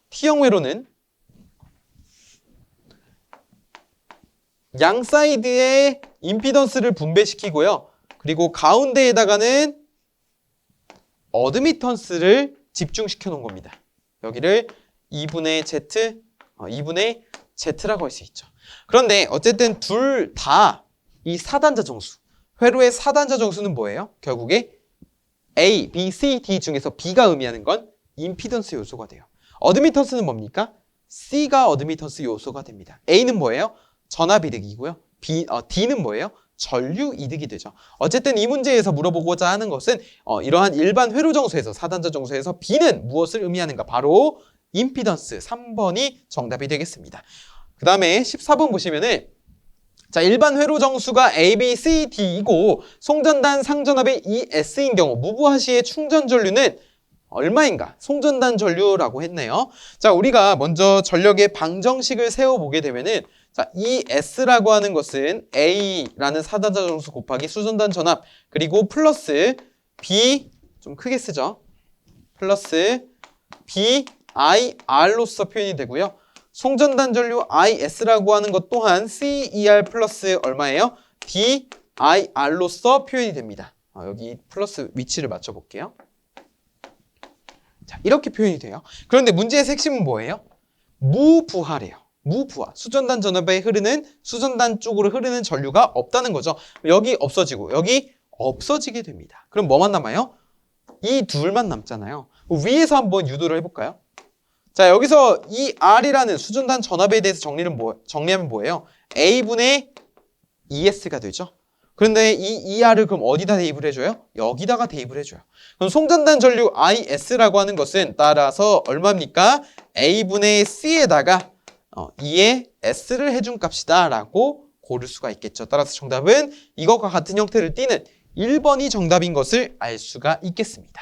T형 회로는 양 사이드에 임피던스를 분배시키고요. 그리고 가운데에다가는 어드미턴스를 집중시켜 놓은 겁니다. 여기를 2분의 Z, 2분의 Z라고 할 수 있죠. 그런데 어쨌든 둘 다 이 사단자 정수, 회로의 사단자 정수는 뭐예요? 결국에 A, B, C, D 중에서 B가 의미하는 건 임피던스 요소가 돼요. 어드미턴스는 뭡니까? C가 어드미턴스 요소가 됩니다. A는 뭐예요? 전압 이득이고요. D는 뭐예요? 전류 이득이 되죠. 어쨌든 이 문제에서 물어보고자 하는 것은 이러한 일반 회로 정수에서 사단자 정수에서 B는 무엇을 의미하는가? 바로 임피던스 3번이 정답이 되겠습니다. 그 다음에 14번 보시면은 자, 일반 회로 정수가 A, B, C, D이고 송전단 상전압의 ES인 경우 무부하 시의 충전 전류는 얼마인가? 송전단 전류라고 했네요. 자, 우리가 먼저 전력의 방정식을 세워보게 되면은 자, ES라고 하는 것은 A라는 사단자 정수 곱하기 수전단 전압 그리고 플러스 B 좀 크게 쓰죠. 플러스 BIR로서 표현이 되고요. 송전단 전류 IS라고 하는 것 또한 CER 플러스 얼마예요? DIR로서 표현이 됩니다. 여기 플러스 위치를 맞춰볼게요. 자, 이렇게 표현이 돼요. 그런데 문제의 핵심은 뭐예요? 무부하래요. 무부하. 수전단 전압에 흐르는, 수전단 쪽으로 흐르는 전류가 없다는 거죠. 여기 없어지고 여기 없어지게 됩니다. 그럼 뭐만 남아요? 이 둘만 남잖아요. 위에서 한번 유도를 해볼까요? 자, 여기서 이 R이라는 수준단 전압에 대해서 정리하면 뭐예요? A분의 ES가 되죠. 그런데 이 ER을 그럼 어디다 대입을 해줘요? 여기다가 대입을 해줘요. 그럼 송전단 전류 IS라고 하는 것은 따라서 얼마입니까? A분의 C에다가 2의 S를 해준 값이다 라고 고를 수가 있겠죠. 따라서 정답은 이것과 같은 형태를 띠는 1번이 정답인 것을 알 수가 있겠습니다.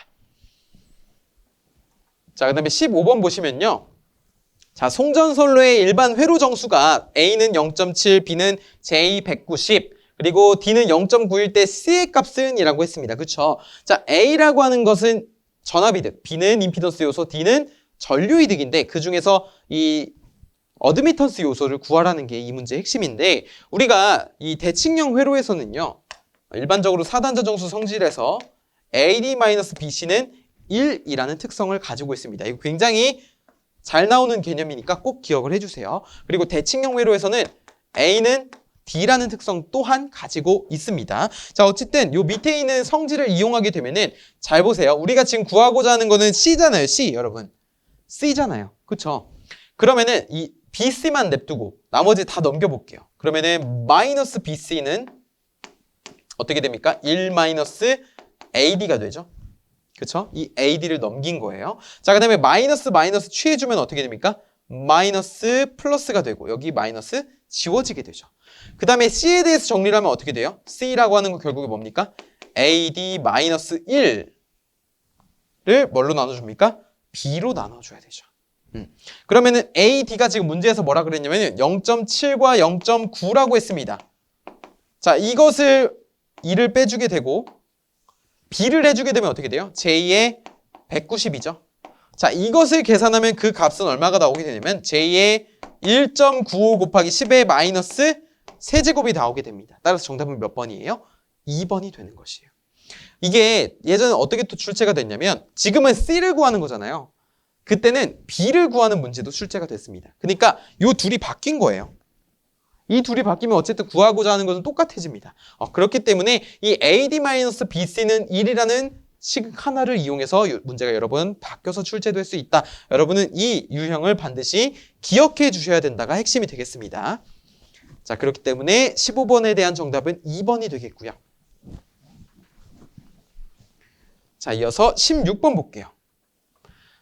자, 그 다음에 15번 보시면요. 자, 송전선로의 일반 회로 정수가 A는 0.7, B는 J190, 그리고 D는 0.9일 때 C의 값은 이라고 했습니다. 그쵸? 자, A라고 하는 것은 전압이득, B는 임피던스 요소, D는 전류이득인데 그 중에서 이 어드미턴스 요소를 구하라는 게 이 문제의 핵심인데 우리가 이 대칭형 회로에서는요. 일반적으로 4단자 정수 성질에서 AD-BC는 1이라는 특성을 가지고 있습니다. 이거 굉장히 잘 나오는 개념이니까 꼭 기억을 해주세요. 그리고 대칭형 회로에서는 A는 D라는 특성 또한 가지고 있습니다. 자, 어쨌든 요 밑에 있는 성질을 이용하게 되면은 잘 보세요. 우리가 지금 구하고자 하는 거는 C잖아요. C, 여러분. C잖아요. 그쵸? 그러면은 이 BC만 냅두고 나머지 다 넘겨볼게요. 그러면은 마이너스 BC는 어떻게 됩니까? 1 마이너스 AD가 되죠. 그쵸? 이 AD를 넘긴 거예요. 자, 그 다음에 마이너스 취해주면 어떻게 됩니까? 마이너스 플러스가 되고 여기 마이너스 지워지게 되죠. 그 다음에 C에 대해서 정리를 하면 어떻게 돼요? C라고 하는 거 결국에 뭡니까? AD 마이너스 1을 뭘로 나눠줍니까? B로 나눠줘야 되죠. 그러면은 AD가 지금 문제에서 뭐라 그랬냐면 0.7과 0.9라고 했습니다. 자, 이것을 2를 빼주게 되고 B를 해주게 되면 어떻게 돼요? J의 190이죠. 자, 이것을 계산하면 그 값은 얼마가 나오게 되냐면 J의 1.95 곱하기 10의 마이너스 세제곱이 나오게 됩니다. 따라서 정답은 몇 번이에요? 2번이 되는 것이에요. 이게 예전에 어떻게 또 출제가 됐냐면 지금은 C를 구하는 거잖아요. 그때는 B를 구하는 문제도 출제가 됐습니다. 그러니까 이 둘이 바뀐 거예요. 이 둘이 바뀌면 어쨌든 구하고자 하는 것은 똑같아집니다. 그렇기 때문에 이 AD-BC는 1이라는 식 하나를 이용해서 문제가 여러 번 바뀌어서 출제될 수 있다. 여러분은 이 유형을 반드시 기억해 주셔야 된다가 핵심이 되겠습니다. 자, 그렇기 때문에 15번에 대한 정답은 2번이 되겠고요. 자, 이어서 16번 볼게요.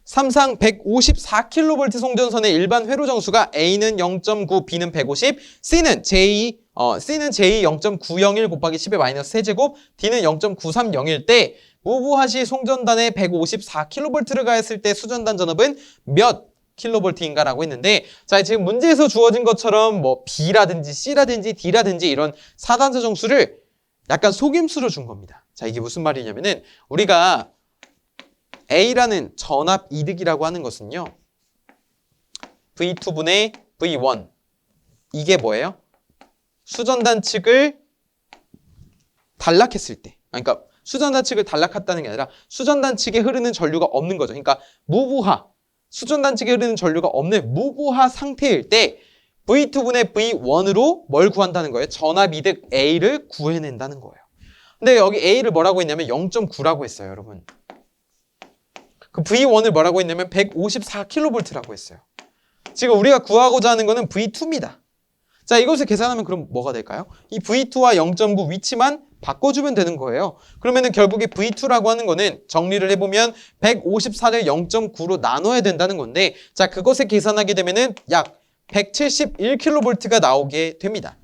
삼상 154kV 송전선의 일반 회로 정수가 A는 0.9, B는 150, C는 J 0.901 곱하기 10의 마이너스 세제곱, D는 0.930일 때 무부하시 송전단에 154kV를 가했을 때 수전단 전압은 몇 킬로볼트인가 라고 했는데 자, 지금 문제에서 주어진 것처럼 뭐 B라든지 C라든지 D라든지 이런 4단자 정수를 약간 속임수로 준 겁니다. 자, 이게 무슨 말이냐면은 우리가 A라는 전압 이득이라고 하는 것은요. V2분의 V1 이게 뭐예요? 수전단 측을 단락했을 때 그러니까 수전단 측을 단락했다는 게 아니라 수전단 측에 흐르는 전류가 없는 거죠. 그러니까 무부하 수전단 측에 흐르는 전류가 없는 무부하 상태일 때 V2분의 V1으로 뭘 구한다는 거예요? 전압 이득 A를 구해낸다는 거예요. 근데 여기 A를 뭐라고 했냐면 0.9라고 했어요, 여러분. 그 V1을 뭐라고 했냐면 154kV라고 했어요. 지금 우리가 구하고자 하는 거는 V2입니다. 자, 이것을 계산하면 그럼 뭐가 될까요? 이 V2와 0.9 위치만 바꿔주면 되는 거예요. 그러면은 결국에 V2라고 하는 거는 정리를 해보면 154를 0.9로 나눠야 된다는 건데 자, 그것을 계산하게 되면은 약 171kV가 나오게 됩니다.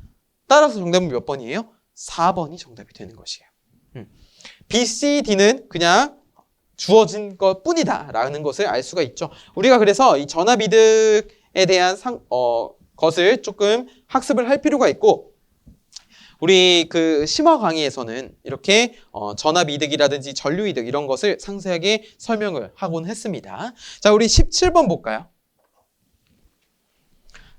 따라서 정답은 몇 번이에요? 4번이 정답이 되는 것이에요. B, C, D는 그냥 주어진 것 뿐이다 라는 것을 알 수가 있죠. 우리가 그래서 이 전압이득에 대한 것을 조금 학습을 할 필요가 있고 우리 그 심화 강의에서는 이렇게 전압이득이라든지 전류이득 이런 것을 상세하게 설명을 하곤 했습니다. 자, 우리 17번 볼까요?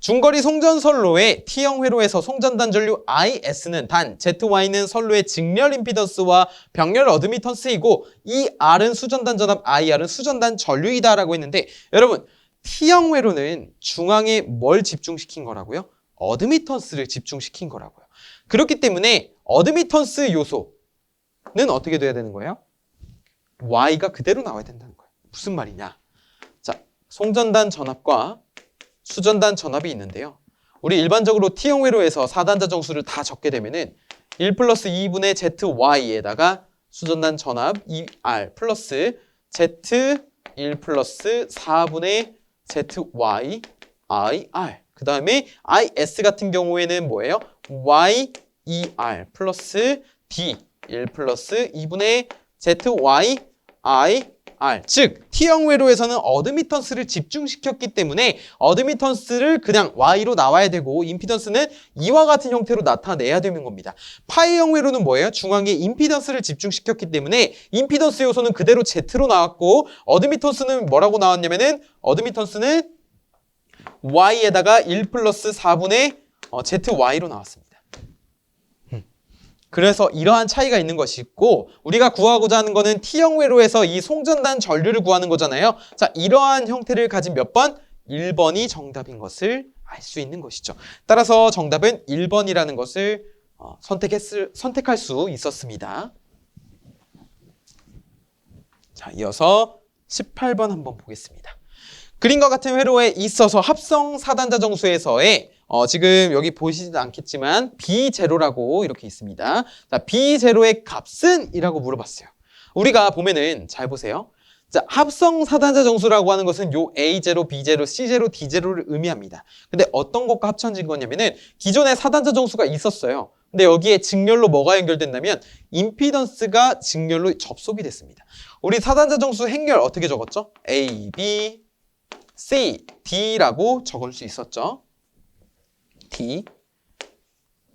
중거리 송전선로의 T형 회로에서 송전단 전류 IS는 단 ZY는 선로의 직렬 임피던스와 병렬 어드미턴스이고 이 R은 수전단 전압, IR은 수전단 전류이다 라고 했는데 여러분 T형 회로는 중앙에 뭘 집중시킨 거라고요? 어드미턴스를 집중시킨 거라고요. 그렇기 때문에 어드미턴스 요소는 어떻게 돼야 되는 거예요? y가 그대로 나와야 된다는 거예요. 무슨 말이냐? 자, 송전단 전압과 수전단 전압이 있는데요. 우리 일반적으로 T형 회로에서 4단자 정수를 다 적게 되면은 1 플러스 2분의 ZY에다가 수전단 전압 2R 플러스 Z 1 플러스 4분의 ZY IR. 그 다음에 IS 같은 경우에는 뭐예요? YER 플러스 D 1 플러스 2분의 ZY IR. 즉 T형 회로에서는 어드미턴스를 집중시켰기 때문에 어드미턴스를 그냥 Y로 나와야 되고 임피던스는 이와 같은 형태로 나타내야 되는 겁니다. 파이형 회로는 뭐예요? 중앙에 임피던스를 집중시켰기 때문에 임피던스 요소는 그대로 Z로 나왔고 어드미턴스는 뭐라고 나왔냐면은 어드미턴스는 Y에다가 1 플러스 4분의 ZY로 나왔습니다. 그래서 이러한 차이가 있는 것이 있고 우리가 구하고자 하는 거는 T형 회로에서 이 송전단 전류를 구하는 거잖아요. 자, 이러한 형태를 가진 몇 번? 1번이 정답인 것을 알 수 있는 것이죠. 따라서 정답은 1번이라는 것을 선택할 수 있었습니다. 자, 이어서 18번 한번 보겠습니다. 그림과 같은 회로에 있어서 합성 4단자 정수에서의 지금 여기 보시지도 않겠지만 B0라고 이렇게 있습니다. 자, B0의 값은? 이라고 물어봤어요. 우리가 보면은 잘 보세요. 자, 합성 4단자 정수라고 하는 것은 요 A0, B0, C0, D0를 의미합니다. 근데 어떤 것과 합쳐진 거냐면은 기존에 4단자 정수가 있었어요. 근데 여기에 직렬로 뭐가 연결된다면 임피던스가 직렬로 접속이 됐습니다. 우리 4단자 정수 행렬 어떻게 적었죠? A, B, C, D라고 적을 수 있었죠. D.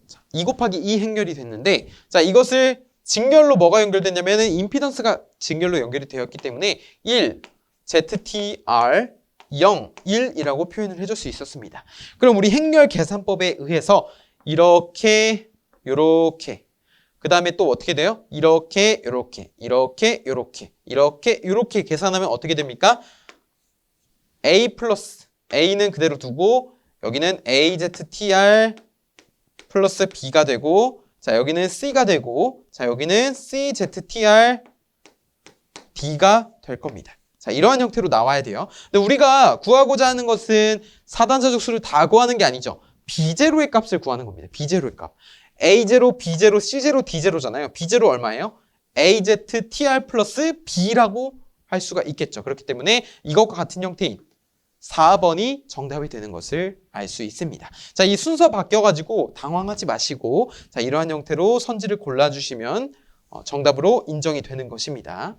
자, 2 곱하기 2 행렬이 됐는데 자, 이것을 직렬로 뭐가 연결됐냐면 임피던스가 직렬로 연결이 되었기 때문에 1, ZTR 0, 1이라고 표현을 해줄 수 있었습니다. 그럼 우리 행렬 계산법에 의해서 이렇게 요렇게 그 다음에 또 어떻게 돼요? 이렇게 요렇게 이렇게 요렇게 이렇게 요렇게 계산하면 어떻게 됩니까? A 플러스 A는 그대로 두고 여기는 AZTR 플러스 B가 되고 자 여기는 C가 되고 자 여기는 CZTR D가 될 겁니다. 자 이러한 형태로 나와야 돼요. 근데 우리가 구하고자 하는 것은 4단자 정수를 다 구하는 게 아니죠. B0의 값을 구하는 겁니다. B0의 값. A0, B0, C0, D0잖아요. B0 얼마예요? AZTR 플러스 B라고 할 수가 있겠죠. 그렇기 때문에 이것과 같은 형태인 4번이 정답이 되는 것을 알 수 있습니다. 자, 이 순서 바뀌어가지고 당황하지 마시고 자 이러한 형태로 선지를 골라주시면 정답으로 인정이 되는 것입니다.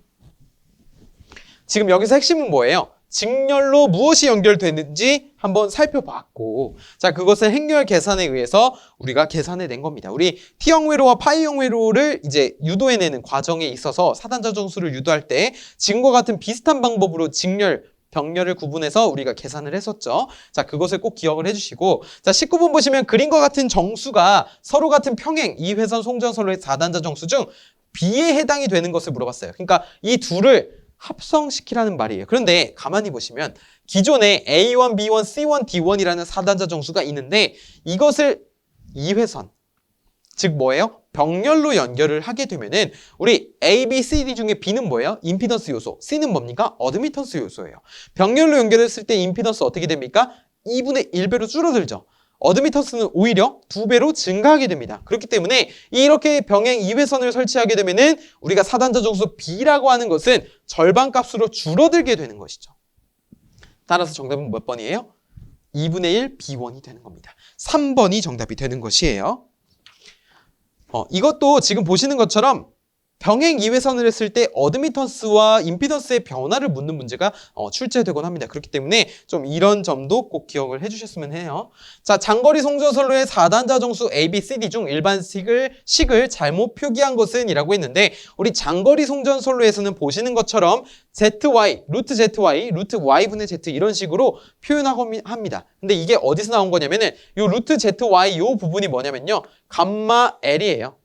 지금 여기서 핵심은 뭐예요? 직렬로 무엇이 연결되는지 한번 살펴봤고 자 그것을 행렬 계산에 의해서 우리가 계산해낸 겁니다. 우리 T형 회로와 파이형 회로를 이제 유도해내는 과정에 있어서 4단자 정수를 유도할 때 지금과 같은 비슷한 방법으로 직렬 병렬을 구분해서 우리가 계산을 했었죠. 자, 그것을 꼭 기억을 해주시고 자, 19번 보시면 그림과 같은 정수가 서로 같은 평행 이회선 송전선로의 4단자 정수 중 B에 해당이 되는 것을 물어봤어요. 그러니까 이 둘을 합성시키라는 말이에요. 그런데 가만히 보시면 기존에 A1, B1, C1, D1이라는 4단자 정수가 있는데 이것을 이회선 즉 뭐예요? 병렬로 연결을 하게 되면은 우리 A, B, C, D 중에 B는 뭐예요? 임피던스 요소. C는 뭡니까? 어드미턴스 요소예요. 병렬로 연결했을 때 임피던스 어떻게 됩니까? 2분의 1배로 줄어들죠. 어드미턴스는 오히려 2배로 증가하게 됩니다. 그렇기 때문에 이렇게 병행 이회선을 설치하게 되면은 우리가 4단자 정수 B라고 하는 것은 절반 값으로 줄어들게 되는 것이죠. 따라서 정답은 몇 번이에요? 2분의 1 B1이 되는 겁니다. 3번이 정답이 되는 것이에요. 이것도 지금 보시는 것처럼 병행 이회선을 했을 때 어드미턴스와 임피던스의 변화를 묻는 문제가 출제되곤 합니다. 그렇기 때문에 좀 이런 점도 꼭 기억을 해주셨으면 해요. 자, 장거리 송전선로의 4단자 정수 A, B, C, D 중 일반식을 잘못 표기한 것은 이라고 했는데 우리 장거리 송전선로에서는 보시는 것처럼 ZY, 루트 ZY, 루트 Y분의 Z 이런 식으로 표현하고 합니다. 근데 이게 어디서 나온 거냐면은 요 루트 ZY 요 부분이 뭐냐면요. 감마 L이에요.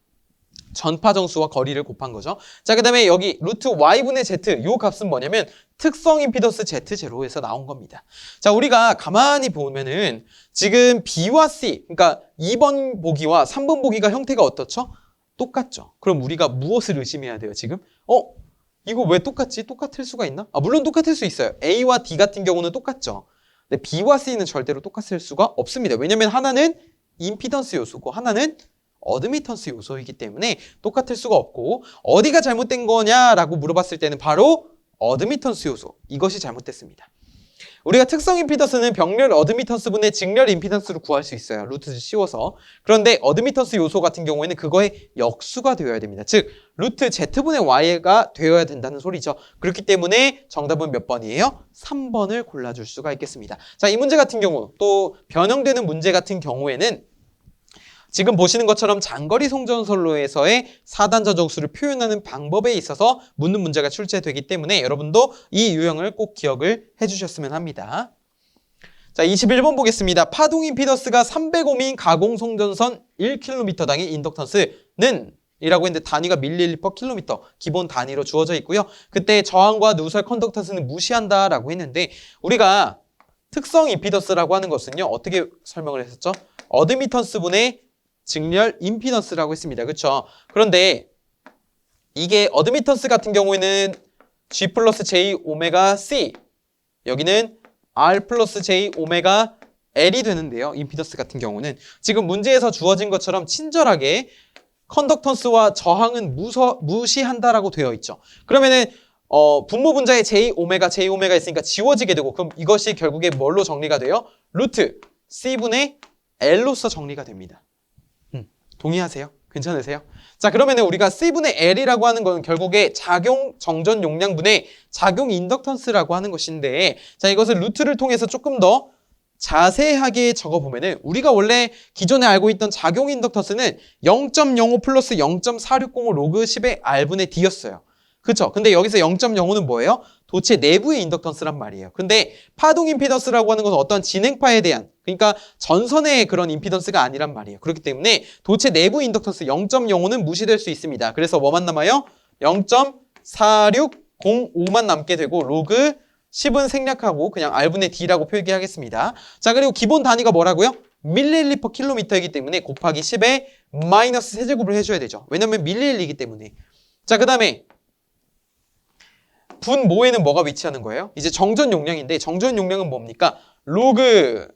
전파 정수와 거리를 곱한 거죠. 자, 그 다음에 여기 루트 Y분의 Z 요 값은 뭐냐면 특성 임피던스 Z0에서 나온 겁니다. 자, 우리가 가만히 보면은 지금 B와 C, 그러니까 2번 보기와 3번 보기가 형태가 어떻죠? 똑같죠. 그럼 우리가 무엇을 의심해야 돼요, 지금? 이거 왜 똑같지? 똑같을 수가 있나? 물론 똑같을 수 있어요. A와 D 같은 경우는 똑같죠. 근데 B와 C는 절대로 똑같을 수가 없습니다. 왜냐면 하나는 임피던스 요소고 하나는 어드미턴스 요소이기 때문에 똑같을 수가 없고 어디가 잘못된 거냐라고 물어봤을 때는 바로 어드미턴스 요소, 이것이 잘못됐습니다. 우리가 특성 임피던스는 병렬 어드미턴스분의 직렬 임피던스로 구할 수 있어요. 루트 씌워서. 그런데 어드미턴스 요소 같은 경우에는 그거의 역수가 되어야 됩니다. 즉 루트 Z분의 Y가 되어야 된다는 소리죠. 그렇기 때문에 정답은 몇 번이에요? 3번을 골라줄 수가 있겠습니다. 자, 이 문제 같은 경우 또 변형되는 문제 같은 경우에는 지금 보시는 것처럼 장거리 송전선로에서의 4단자 정수를 표현하는 방법에 있어서 묻는 문제가 출제되기 때문에 여러분도 이 유형을 꼭 기억을 해주셨으면 합니다. 자, 21번 보겠습니다. 파동 임피던스가 300옴인 가공 송전선 1km당의 인덕턴스는 이라고 했는데 단위가 ml/km 기본 단위로 주어져 있고요. 그때 저항과 누설 컨덕턴스는 무시한다라고 했는데 우리가 특성 임피던스라고 하는 것은요. 어떻게 설명을 했었죠? 어드미턴스분의 직렬 임피던스라고 했습니다. 그렇죠? 그런데 이게 어드미턴스 같은 경우에는 G 플러스 J 오메가 C 여기는 R 플러스 J 오메가 L이 되는데요. 임피던스 같은 경우는 지금 문제에서 주어진 것처럼 친절하게 컨덕턴스와 저항은 무시한다라고 되어 있죠. 그러면은 분모 분자에 J 오메가 있으니까 지워지게 되고 그럼 이것이 결국에 뭘로 정리가 돼요? 루트 C분의 L로서 정리가 됩니다. 동의하세요? 괜찮으세요? 자, 그러면은 우리가 C분의 L이라고 하는 건 결국에 작용 정전 용량분의 작용 인덕턴스라고 하는 것인데 자, 이것을 루트를 통해서 조금 더 자세하게 적어보면은 우리가 원래 기존에 알고 있던 작용 인덕턴스는 0.05 플러스 0.465 로그 10의 R분의 D였어요. 그쵸? 근데 여기서 0.05는 뭐예요? 도체 내부의 인덕턴스란 말이에요. 근데 파동 임피던스라고 하는 것은 어떤 진행파에 대한 그러니까 전선의 그런 임피던스가 아니란 말이에요. 그렇기 때문에 도체 내부 인덕턴스 0.05는 무시될 수 있습니다. 그래서 뭐만 남아요? 0.4605만 남게 되고 로그 10은 생략하고 그냥 R분의 D라고 표기하겠습니다. 자, 그리고 기본 단위가 뭐라고요? ml/km이기 때문에 곱하기 10에 마이너스 세제곱을 해줘야 되죠. 왜냐면 밀리이기 때문에. 자, 그 다음에 분모에는 뭐가 위치하는 거예요? 이제 정전 용량인데 정전 용량은 뭡니까? 로그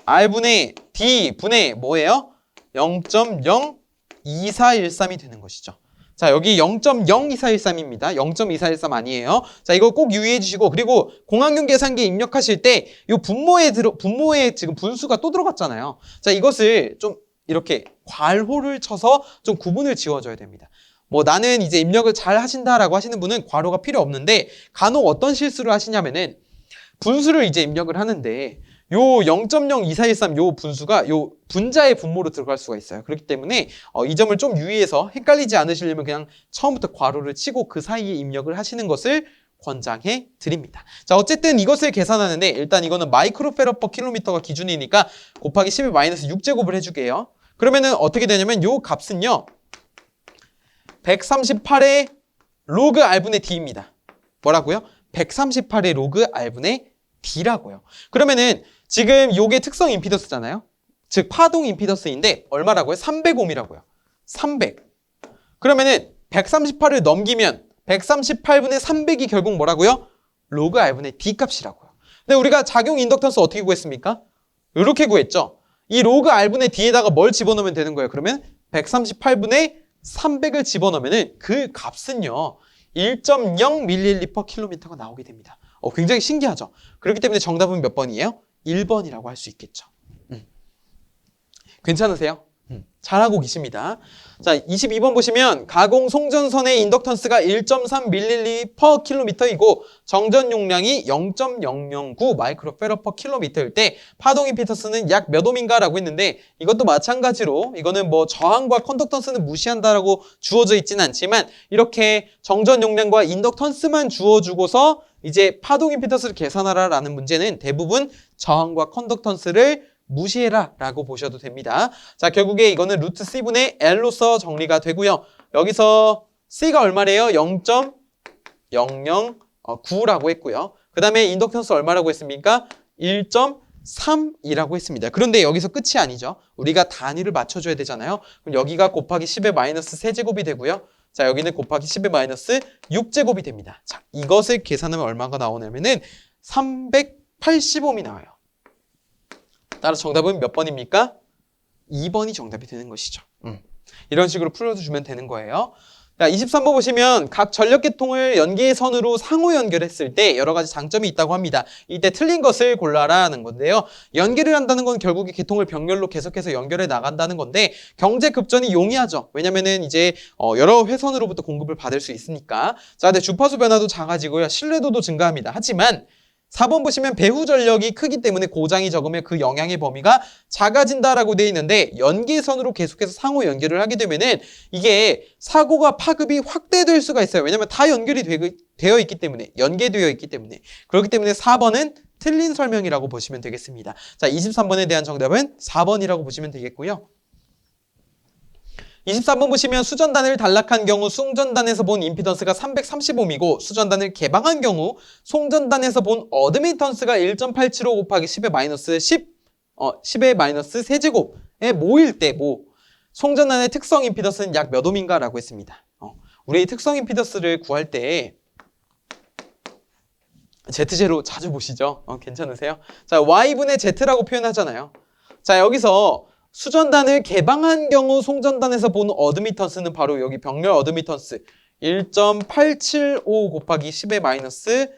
R분의 D 분의 뭐예요? 0.02413이 되는 것이죠. 자, 여기 0.02413입니다. 0.2413 아니에요. 자, 이거 꼭 유의해 주시고 그리고 공학용 계산기에 입력하실 때 이 분모에 지금 분수가 또 들어갔잖아요. 자, 이것을 좀 이렇게 괄호를 쳐서 좀 구분을 지어줘야 됩니다. 뭐 나는 이제 입력을 잘 하신다라고 하시는 분은 괄호가 필요 없는데 간혹 어떤 실수를 하시냐면은 분수를 이제 입력을 하는데 요 0.02413 요 분수가 요 분자의 분모로 들어갈 수가 있어요. 그렇기 때문에 이 점을 좀 유의해서 헷갈리지 않으시려면 그냥 처음부터 괄호를 치고 그 사이에 입력을 하시는 것을 권장해 드립니다. 자, 어쨌든 이것을 계산하는데 일단 이거는 마이크로페럿/킬로미터가 기준이니까 곱하기 10의 마이너스 6제곱을 해줄게요. 그러면은 어떻게 되냐면 요 값은요 138의 로그 R분의 D입니다. 뭐라고요? 138의 로그 R분의 D라고요. 그러면은 지금 요게 특성 임피던스잖아요. 즉 파동 임피던스인데 얼마라고요? 300옴이라고요. 300. 그러면은 138을 넘기면 138분의 300이 결국 뭐라고요? 로그 R분의 D 값이라고요. 근데 우리가 작용 인덕턴스 어떻게 구했습니까? 이렇게 구했죠. 이 로그 R분의 D에다가 뭘 집어넣으면 되는 거예요? 그러면 138분의 300을 집어넣으면 그 값은요 1.0ml/km가 나오게 됩니다. 굉장히 신기하죠. 그렇기 때문에 정답은 몇 번이에요? 1번이라고 할 수 있겠죠. 괜찮으세요? 잘하고 계십니다. 자, 22번 보시면 가공 송전선의 인덕턴스가 1.3ml/km이고 정전 용량이 0.009 마이크로페럿/km일 때 파동 임피던스는 약 몇 옴인가 라고 했는데 이것도 마찬가지로 이거는 뭐 저항과 컨덕턴스는 무시한다라고 주어져 있지는 않지만 이렇게 정전 용량과 인덕턴스만 주어주고서 이제 파동 임피던스를 계산하라라는 문제는 대부분 저항과 컨덕턴스를 무시해라 라고 보셔도 됩니다. 자, 결국에 이거는 루트 C분의 L로서 정리가 되고요. 여기서 C가 얼마래요? 0.009라고 했고요. 그 다음에 인덕턴스 얼마라고 했습니까? 1.3이라고 했습니다. 그런데 여기서 끝이 아니죠. 우리가 단위를 맞춰줘야 되잖아요. 그럼 여기가 곱하기 10의 마이너스 세제곱이 되고요. 자, 여기는 곱하기 10의 마이너스 6제곱이 됩니다. 자, 이것을 계산하면 얼마가 나오냐면은 380옴이 나와요. 따라서 정답은 몇 번입니까? 2번이 정답이 되는 것이죠. 이런 식으로 풀어주면 되는 거예요. 자, 23번 보시면 각 전력계통을 연계선으로 상호 연결했을 때 여러 가지 장점이 있다고 합니다. 이때 틀린 것을 골라라는 건데요. 연결을 한다는 건 결국에 계통을 병렬로 계속해서 연결해 나간다는 건데 경제 급전이 용이하죠. 왜냐면은 이제 여러 회선으로부터 공급을 받을 수 있으니까. 자, 근데 주파수 변화도 작아지고요. 신뢰도도 증가합니다. 하지만 4번 보시면 배후 전력이 크기 때문에 고장이 적으면 그 영향의 범위가 작아진다라고 되어 있는데 연계선으로 계속해서 상호 연결을 하게 되면은 이게 사고가 파급이 확대될 수가 있어요. 왜냐면 다 연결이 되어 있기 때문에 연계되어 있기 때문에 그렇기 때문에 4번은 틀린 설명이라고 보시면 되겠습니다. 자, 23번에 대한 정답은 4번이라고 보시면 되겠고요. 23번 보시면 수전단을 단락한 경우 송전단에서 본 임피던스가 330옴이고 수전단을 개방한 경우 송전단에서 본 어드미턴스가 1.875 곱하기 10의 마이너스 10의 마이너스 세제곱에 모일 때 송전단의 특성 임피던스는 약 몇 옴인가 라고 했습니다. 우리 특성 임피던스를 구할 때 Z제로 자주 보시죠? 괜찮으세요? 자, Y분의 Z라고 표현하잖아요. 자, 여기서 수전단을 개방한 경우 송전단에서 보는 어드미턴스는 바로 여기 병렬 어드미턴스 1.875 곱하기 10의 마이너스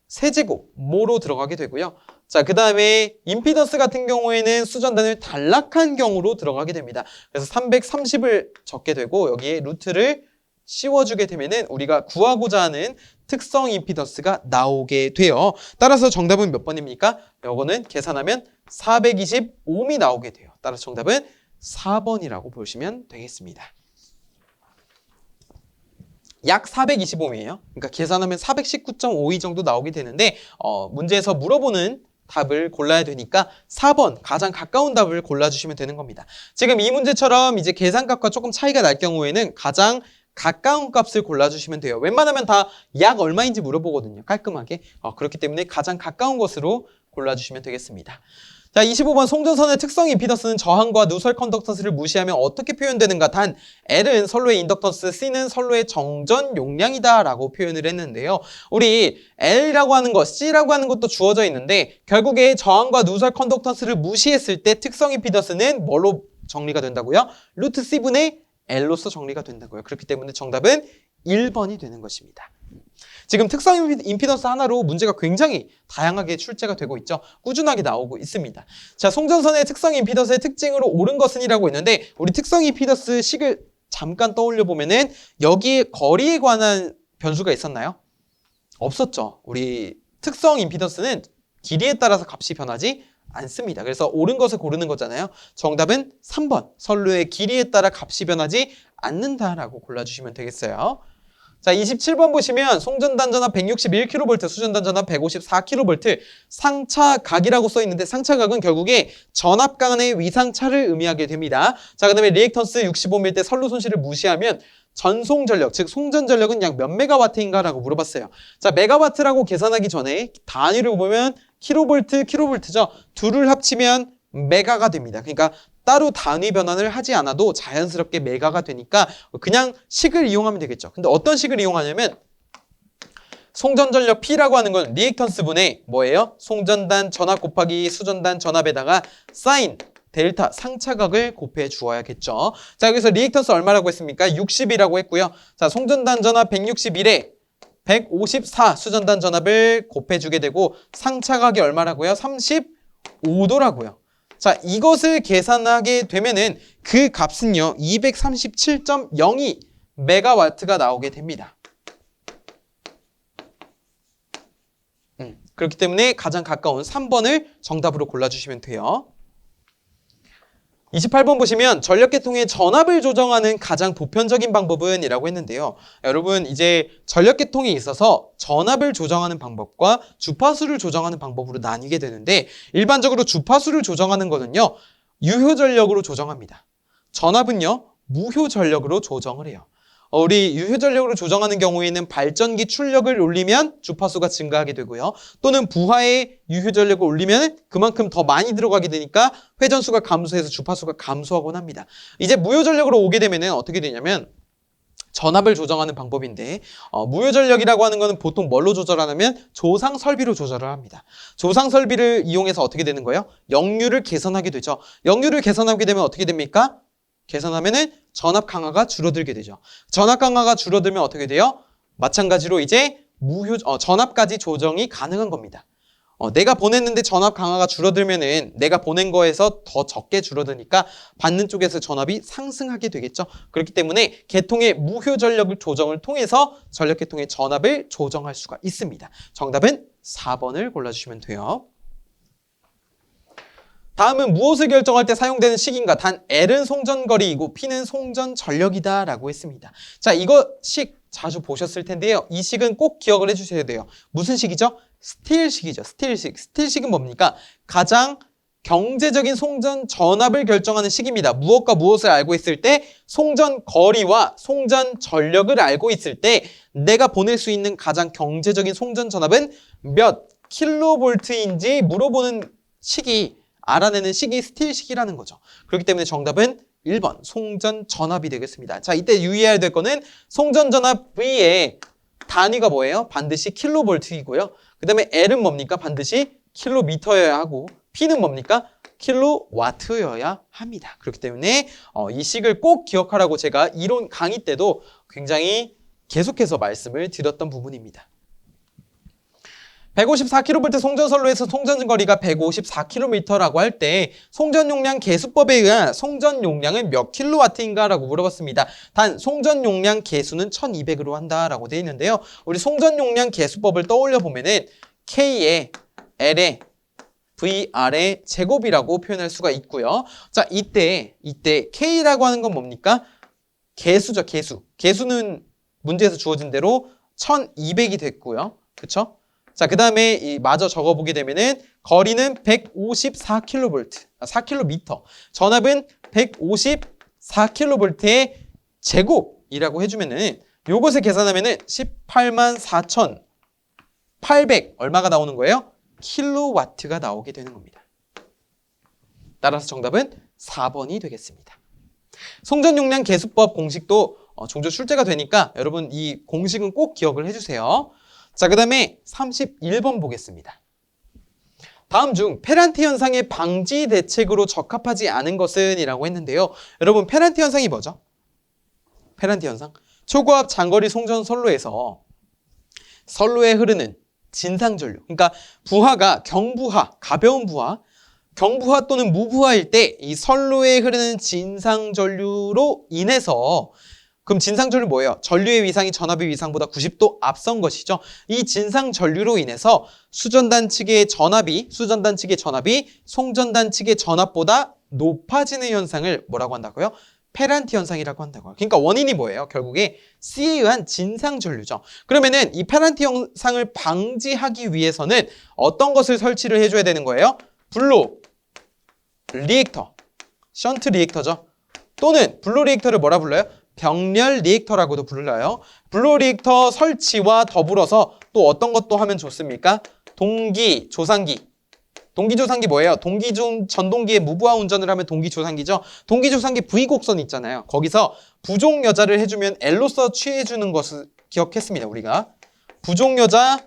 세제곱 모로 들어가게 되고요. 자, 그 다음에 임피던스 같은 경우에는 수전단을 단락한 경우로 들어가게 됩니다. 그래서 330을 적게 되고 여기에 루트를 씌워주게 되면은 우리가 구하고자 하는 특성 임피던스가 나오게 돼요. 따라서 정답은 몇 번입니까? 이거는 계산하면 420옴이 나오게 돼요. 따라서 정답은 4번이라고 보시면 되겠습니다. 약 420옴이에요. 그러니까 계산하면 419.52 정도 나오게 되는데 문제에서 물어보는 답을 골라야 되니까 4번 가장 가까운 답을 골라주시면 되는 겁니다. 지금 이 문제처럼 이제 계산값과 조금 차이가 날 경우에는 가장 가까운 값을 골라주시면 돼요. 웬만하면 다 약 얼마인지 물어보거든요. 깔끔하게. 그렇기 때문에 가장 가까운 것으로 골라주시면 되겠습니다. 자, 25번 송전선의 특성 임피던스는 저항과 누설 컨덕턴스를 무시하면 어떻게 표현되는가? 단 L은 선로의 인덕턴스, C는 선로의 정전 용량이다 라고 표현을 했는데요. 우리 L이라고 하는 것, C라고 하는 것도 주어져 있는데 결국에 저항과 누설 컨덕턴스를 무시했을 때 특성 임피던스는 뭘로 정리가 된다고요? 루트 C분의 L로서 정리가 된다고요. 그렇기 때문에 정답은 1번이 되는 것입니다. 지금 특성 임피던스 하나로 문제가 굉장히 다양하게 출제가 되고 있죠. 꾸준하게 나오고 있습니다. 자, 송전선의 특성 임피던스의 특징으로 옳은 것은 이라고 있는데 우리 특성 임피던스 식을 잠깐 떠올려 보면은 여기에 거리에 관한 변수가 있었나요? 없었죠. 우리 특성 임피던스는 길이에 따라서 값이 변하지 않습니다. 그래서 옳은 것을 고르는 거잖아요. 정답은 3번. 선로의 길이에 따라 값이 변하지 않는다라고 골라주시면 되겠어요. 자, 27번 보시면 송전단 전압 161kV, 수전단 전압 154kV, 상차각이라고 써 있는데 상차각은 결국에 전압 간의 위상차를 의미하게 됩니다. 자, 그 다음에 리액턴스 65mm 때 선로 손실을 무시하면 전송 전력, 즉 송전 전력은 약 몇 메가와트인가 라고 물어봤어요. 자, 메가와트라고 계산하기 전에 단위를 보면 킬로볼트죠. 둘을 합치면 메가가 됩니다. 그러니까 따로 단위 변환을 하지 않아도 자연스럽게 메가가 되니까 그냥 식을 이용하면 되겠죠. 근데 어떤 식을 이용하냐면 송전전력 P라고 하는 건 리액턴스 분의 뭐예요? 송전단 전압 곱하기 수전단 전압에다가 사인 델타 상차각을 곱해 주어야겠죠. 자, 여기서 리액턴스 얼마라고 했습니까? 60이라고 했고요. 자, 송전단 전압 161에 154 수전단 전압을 곱해주게 되고 상차각이 얼마라고요? 35도라고요. 자, 이것을 계산하게 되면은 그 값은요 237.02 메가와트가 나오게 됩니다. 그렇기 때문에 가장 가까운 3번을 정답으로 골라주시면 돼요. 28번 보시면 전력계통의 전압을 조정하는 가장 보편적인 방법은 이라고 했는데요. 여러분 이제 전력계통에 있어서 전압을 조정하는 방법과 주파수를 조정하는 방법으로 나뉘게 되는데 일반적으로 주파수를 조정하는 거는요. 유효전력으로 조정합니다. 전압은요. 무효전력으로 조정을 해요. 우리 유효전력으로 조정하는 경우에는 발전기 출력을 올리면 주파수가 증가하게 되고요. 또는 부하의 유효전력을 올리면 그만큼 더 많이 들어가게 되니까 회전수가 감소해서 주파수가 감소하곤 합니다. 이제 무효전력으로 오게 되면 어떻게 되냐면 전압을 조정하는 방법인데 무효전력이라고 하는 거는 보통 뭘로 조절하냐면 조상설비로 조절을 합니다. 조상설비를 이용해서 어떻게 되는 거예요? 역류를 개선하게 되죠. 역류를 개선하게 되면 어떻게 됩니까? 개선하면은 전압 강화가 줄어들게 되죠. 전압 강화가 줄어들면 어떻게 돼요? 마찬가지로 이제 전압까지 조정이 가능한 겁니다. 내가 보냈는데 전압 강화가 줄어들면은 내가 보낸 거에서 더 적게 줄어드니까 받는 쪽에서 전압이 상승하게 되겠죠. 그렇기 때문에 계통의 무효 전력을 조정을 통해서 전력 계통의 전압을 조정할 수가 있습니다. 정답은 4번을 골라주시면 돼요. 다음은 무엇을 결정할 때 사용되는 식인가? 단 L은 송전거리이고 P는 송전전력이다 라고 했습니다. 자, 이거 식 자주 보셨을 텐데요. 이 식은 꼭 기억을 해주셔야 돼요. 무슨 식이죠? 스틸식이죠. 스틸식. 스틸식은 뭡니까? 가장 경제적인 송전 전압을 결정하는 식입니다. 무엇과 무엇을 알고 있을 때 송전 거리와 송전 전력을 알고 있을 때 내가 보낼 수 있는 가장 경제적인 송전 전압은 몇 킬로볼트인지 물어보는 식이 알아내는 식이 스틸식이라는 거죠. 그렇기 때문에 정답은 1번 송전 전압이 되겠습니다. 자, 이때 유의해야 될 거는 송전 전압 V의 단위가 뭐예요? 반드시 킬로볼트이고요. 그 다음에 L은 뭡니까? 반드시 킬로미터여야 하고 P는 뭡니까? 킬로와트여야 합니다. 그렇기 때문에 이 식을 꼭 기억하라고 제가 이론 강의 때도 굉장히 계속해서 말씀을 드렸던 부분입니다. 154kV 송전선로에서 송전거리가 154km라고 할 때 송전용량 계수법에 의한 송전용량은 몇 킬로와트인가 라고 물어봤습니다. 단 송전용량 계수는 1200으로 한다라고 되어 있는데요. 우리 송전용량 계수법을 떠올려 보면은 K에 L에 VR의 제곱이라고 표현할 수가 있고요. 자, 이때 K라고 하는 건 뭡니까? 계수죠, 계수. 계수는 문제에서 주어진 대로 1200이 됐고요. 그쵸? 자, 그 다음에 마저 적어보게 되면은 거리는 154kV, 4km. 전압은 154kV의 제곱이라고 해주면은 요것을 계산하면은 184,800 얼마가 나오는 거예요? 킬로와트가 나오게 되는 겁니다. 따라서 정답은 4번이 되겠습니다. 송전용량 계수법 공식도 종종 출제가 되니까 여러분 이 공식은 꼭 기억을 해주세요. 자, 그 다음에 31번 보겠습니다. 다음 중 페란티 현상의 방지 대책으로 적합하지 않은 것은? 이라고 했는데요. 여러분 페란티 현상이 뭐죠? 페란티 현상? 초고압 장거리 송전 선로에서 선로에 흐르는 진상전류, 그러니까 부하가 경부하, 가벼운 부하, 경부하 또는 무부하일 때 이 선로에 흐르는 진상전류로 인해서, 그럼 진상전류 뭐예요? 전류의 위상이 전압의 위상보다 90도 앞선 것이죠. 이 진상전류로 인해서 수전단 측의 전압이 송전단 측의 전압보다 높아지는 현상을 뭐라고 한다고요? 페란티 현상이라고 한다고요. 그러니까 원인이 뭐예요? 결국에 C에 의한 진상전류죠. 그러면은 이 페란티 현상을 방지하기 위해서는 어떤 것을 설치를 해줘야 되는 거예요? 블로 리액터, 션트 리액터죠. 또는 블로 리액터를 뭐라 불러요? 병렬 리액터라고도 불러요. 블로 리액터 설치와 더불어서 또 어떤 것도 하면 좋습니까? 동기 조상기. 동기 조상기 뭐예요? 전동기에 무부하 운전을 하면 동기 조상기죠. 동기 조상기 V곡선 있잖아요. 거기서 부족 여자를 해주면 L로서 취해주는 것을 기억했습니다. 우리가 부족 여자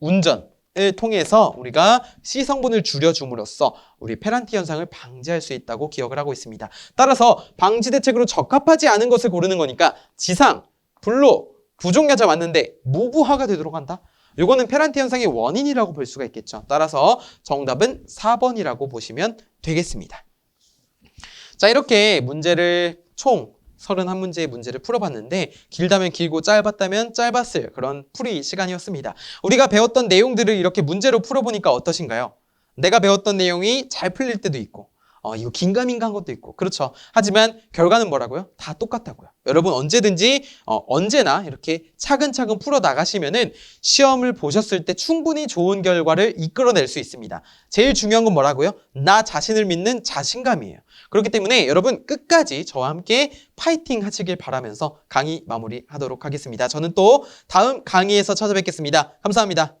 운전을 통해서 우리가 C 성분을 줄여줌으로써 우리 페란티 현상을 방지할 수 있다고 기억을 하고 있습니다. 따라서 방지 대책으로 적합하지 않은 것을 고르는 거니까 지상, 블로, 부족 여자 맞는데 무부하가 되도록 한다. 이거는 페란티 현상의 원인이라고 볼 수가 있겠죠. 따라서 정답은 4번이라고 보시면 되겠습니다. 자, 이렇게 문제를 총 31문제의 문제를 풀어봤는데 길다면 길고 짧았다면 짧았을 그런 풀이 시간이었습니다. 우리가 배웠던 내용들을 이렇게 문제로 풀어보니까 어떠신가요? 내가 배웠던 내용이 잘 풀릴 때도 있고 이거 긴가민가한 것도 있고 그렇죠. 하지만 결과는 뭐라고요? 다 똑같다고요. 여러분 언제든지 언제나 이렇게 차근차근 풀어나가시면은 시험을 보셨을 때 충분히 좋은 결과를 이끌어낼 수 있습니다. 제일 중요한 건 뭐라고요? 나 자신을 믿는 자신감이에요. 그렇기 때문에 여러분 끝까지 저와 함께 파이팅 하시길 바라면서 강의 마무리하도록 하겠습니다. 저는 또 다음 강의에서 찾아뵙겠습니다. 감사합니다.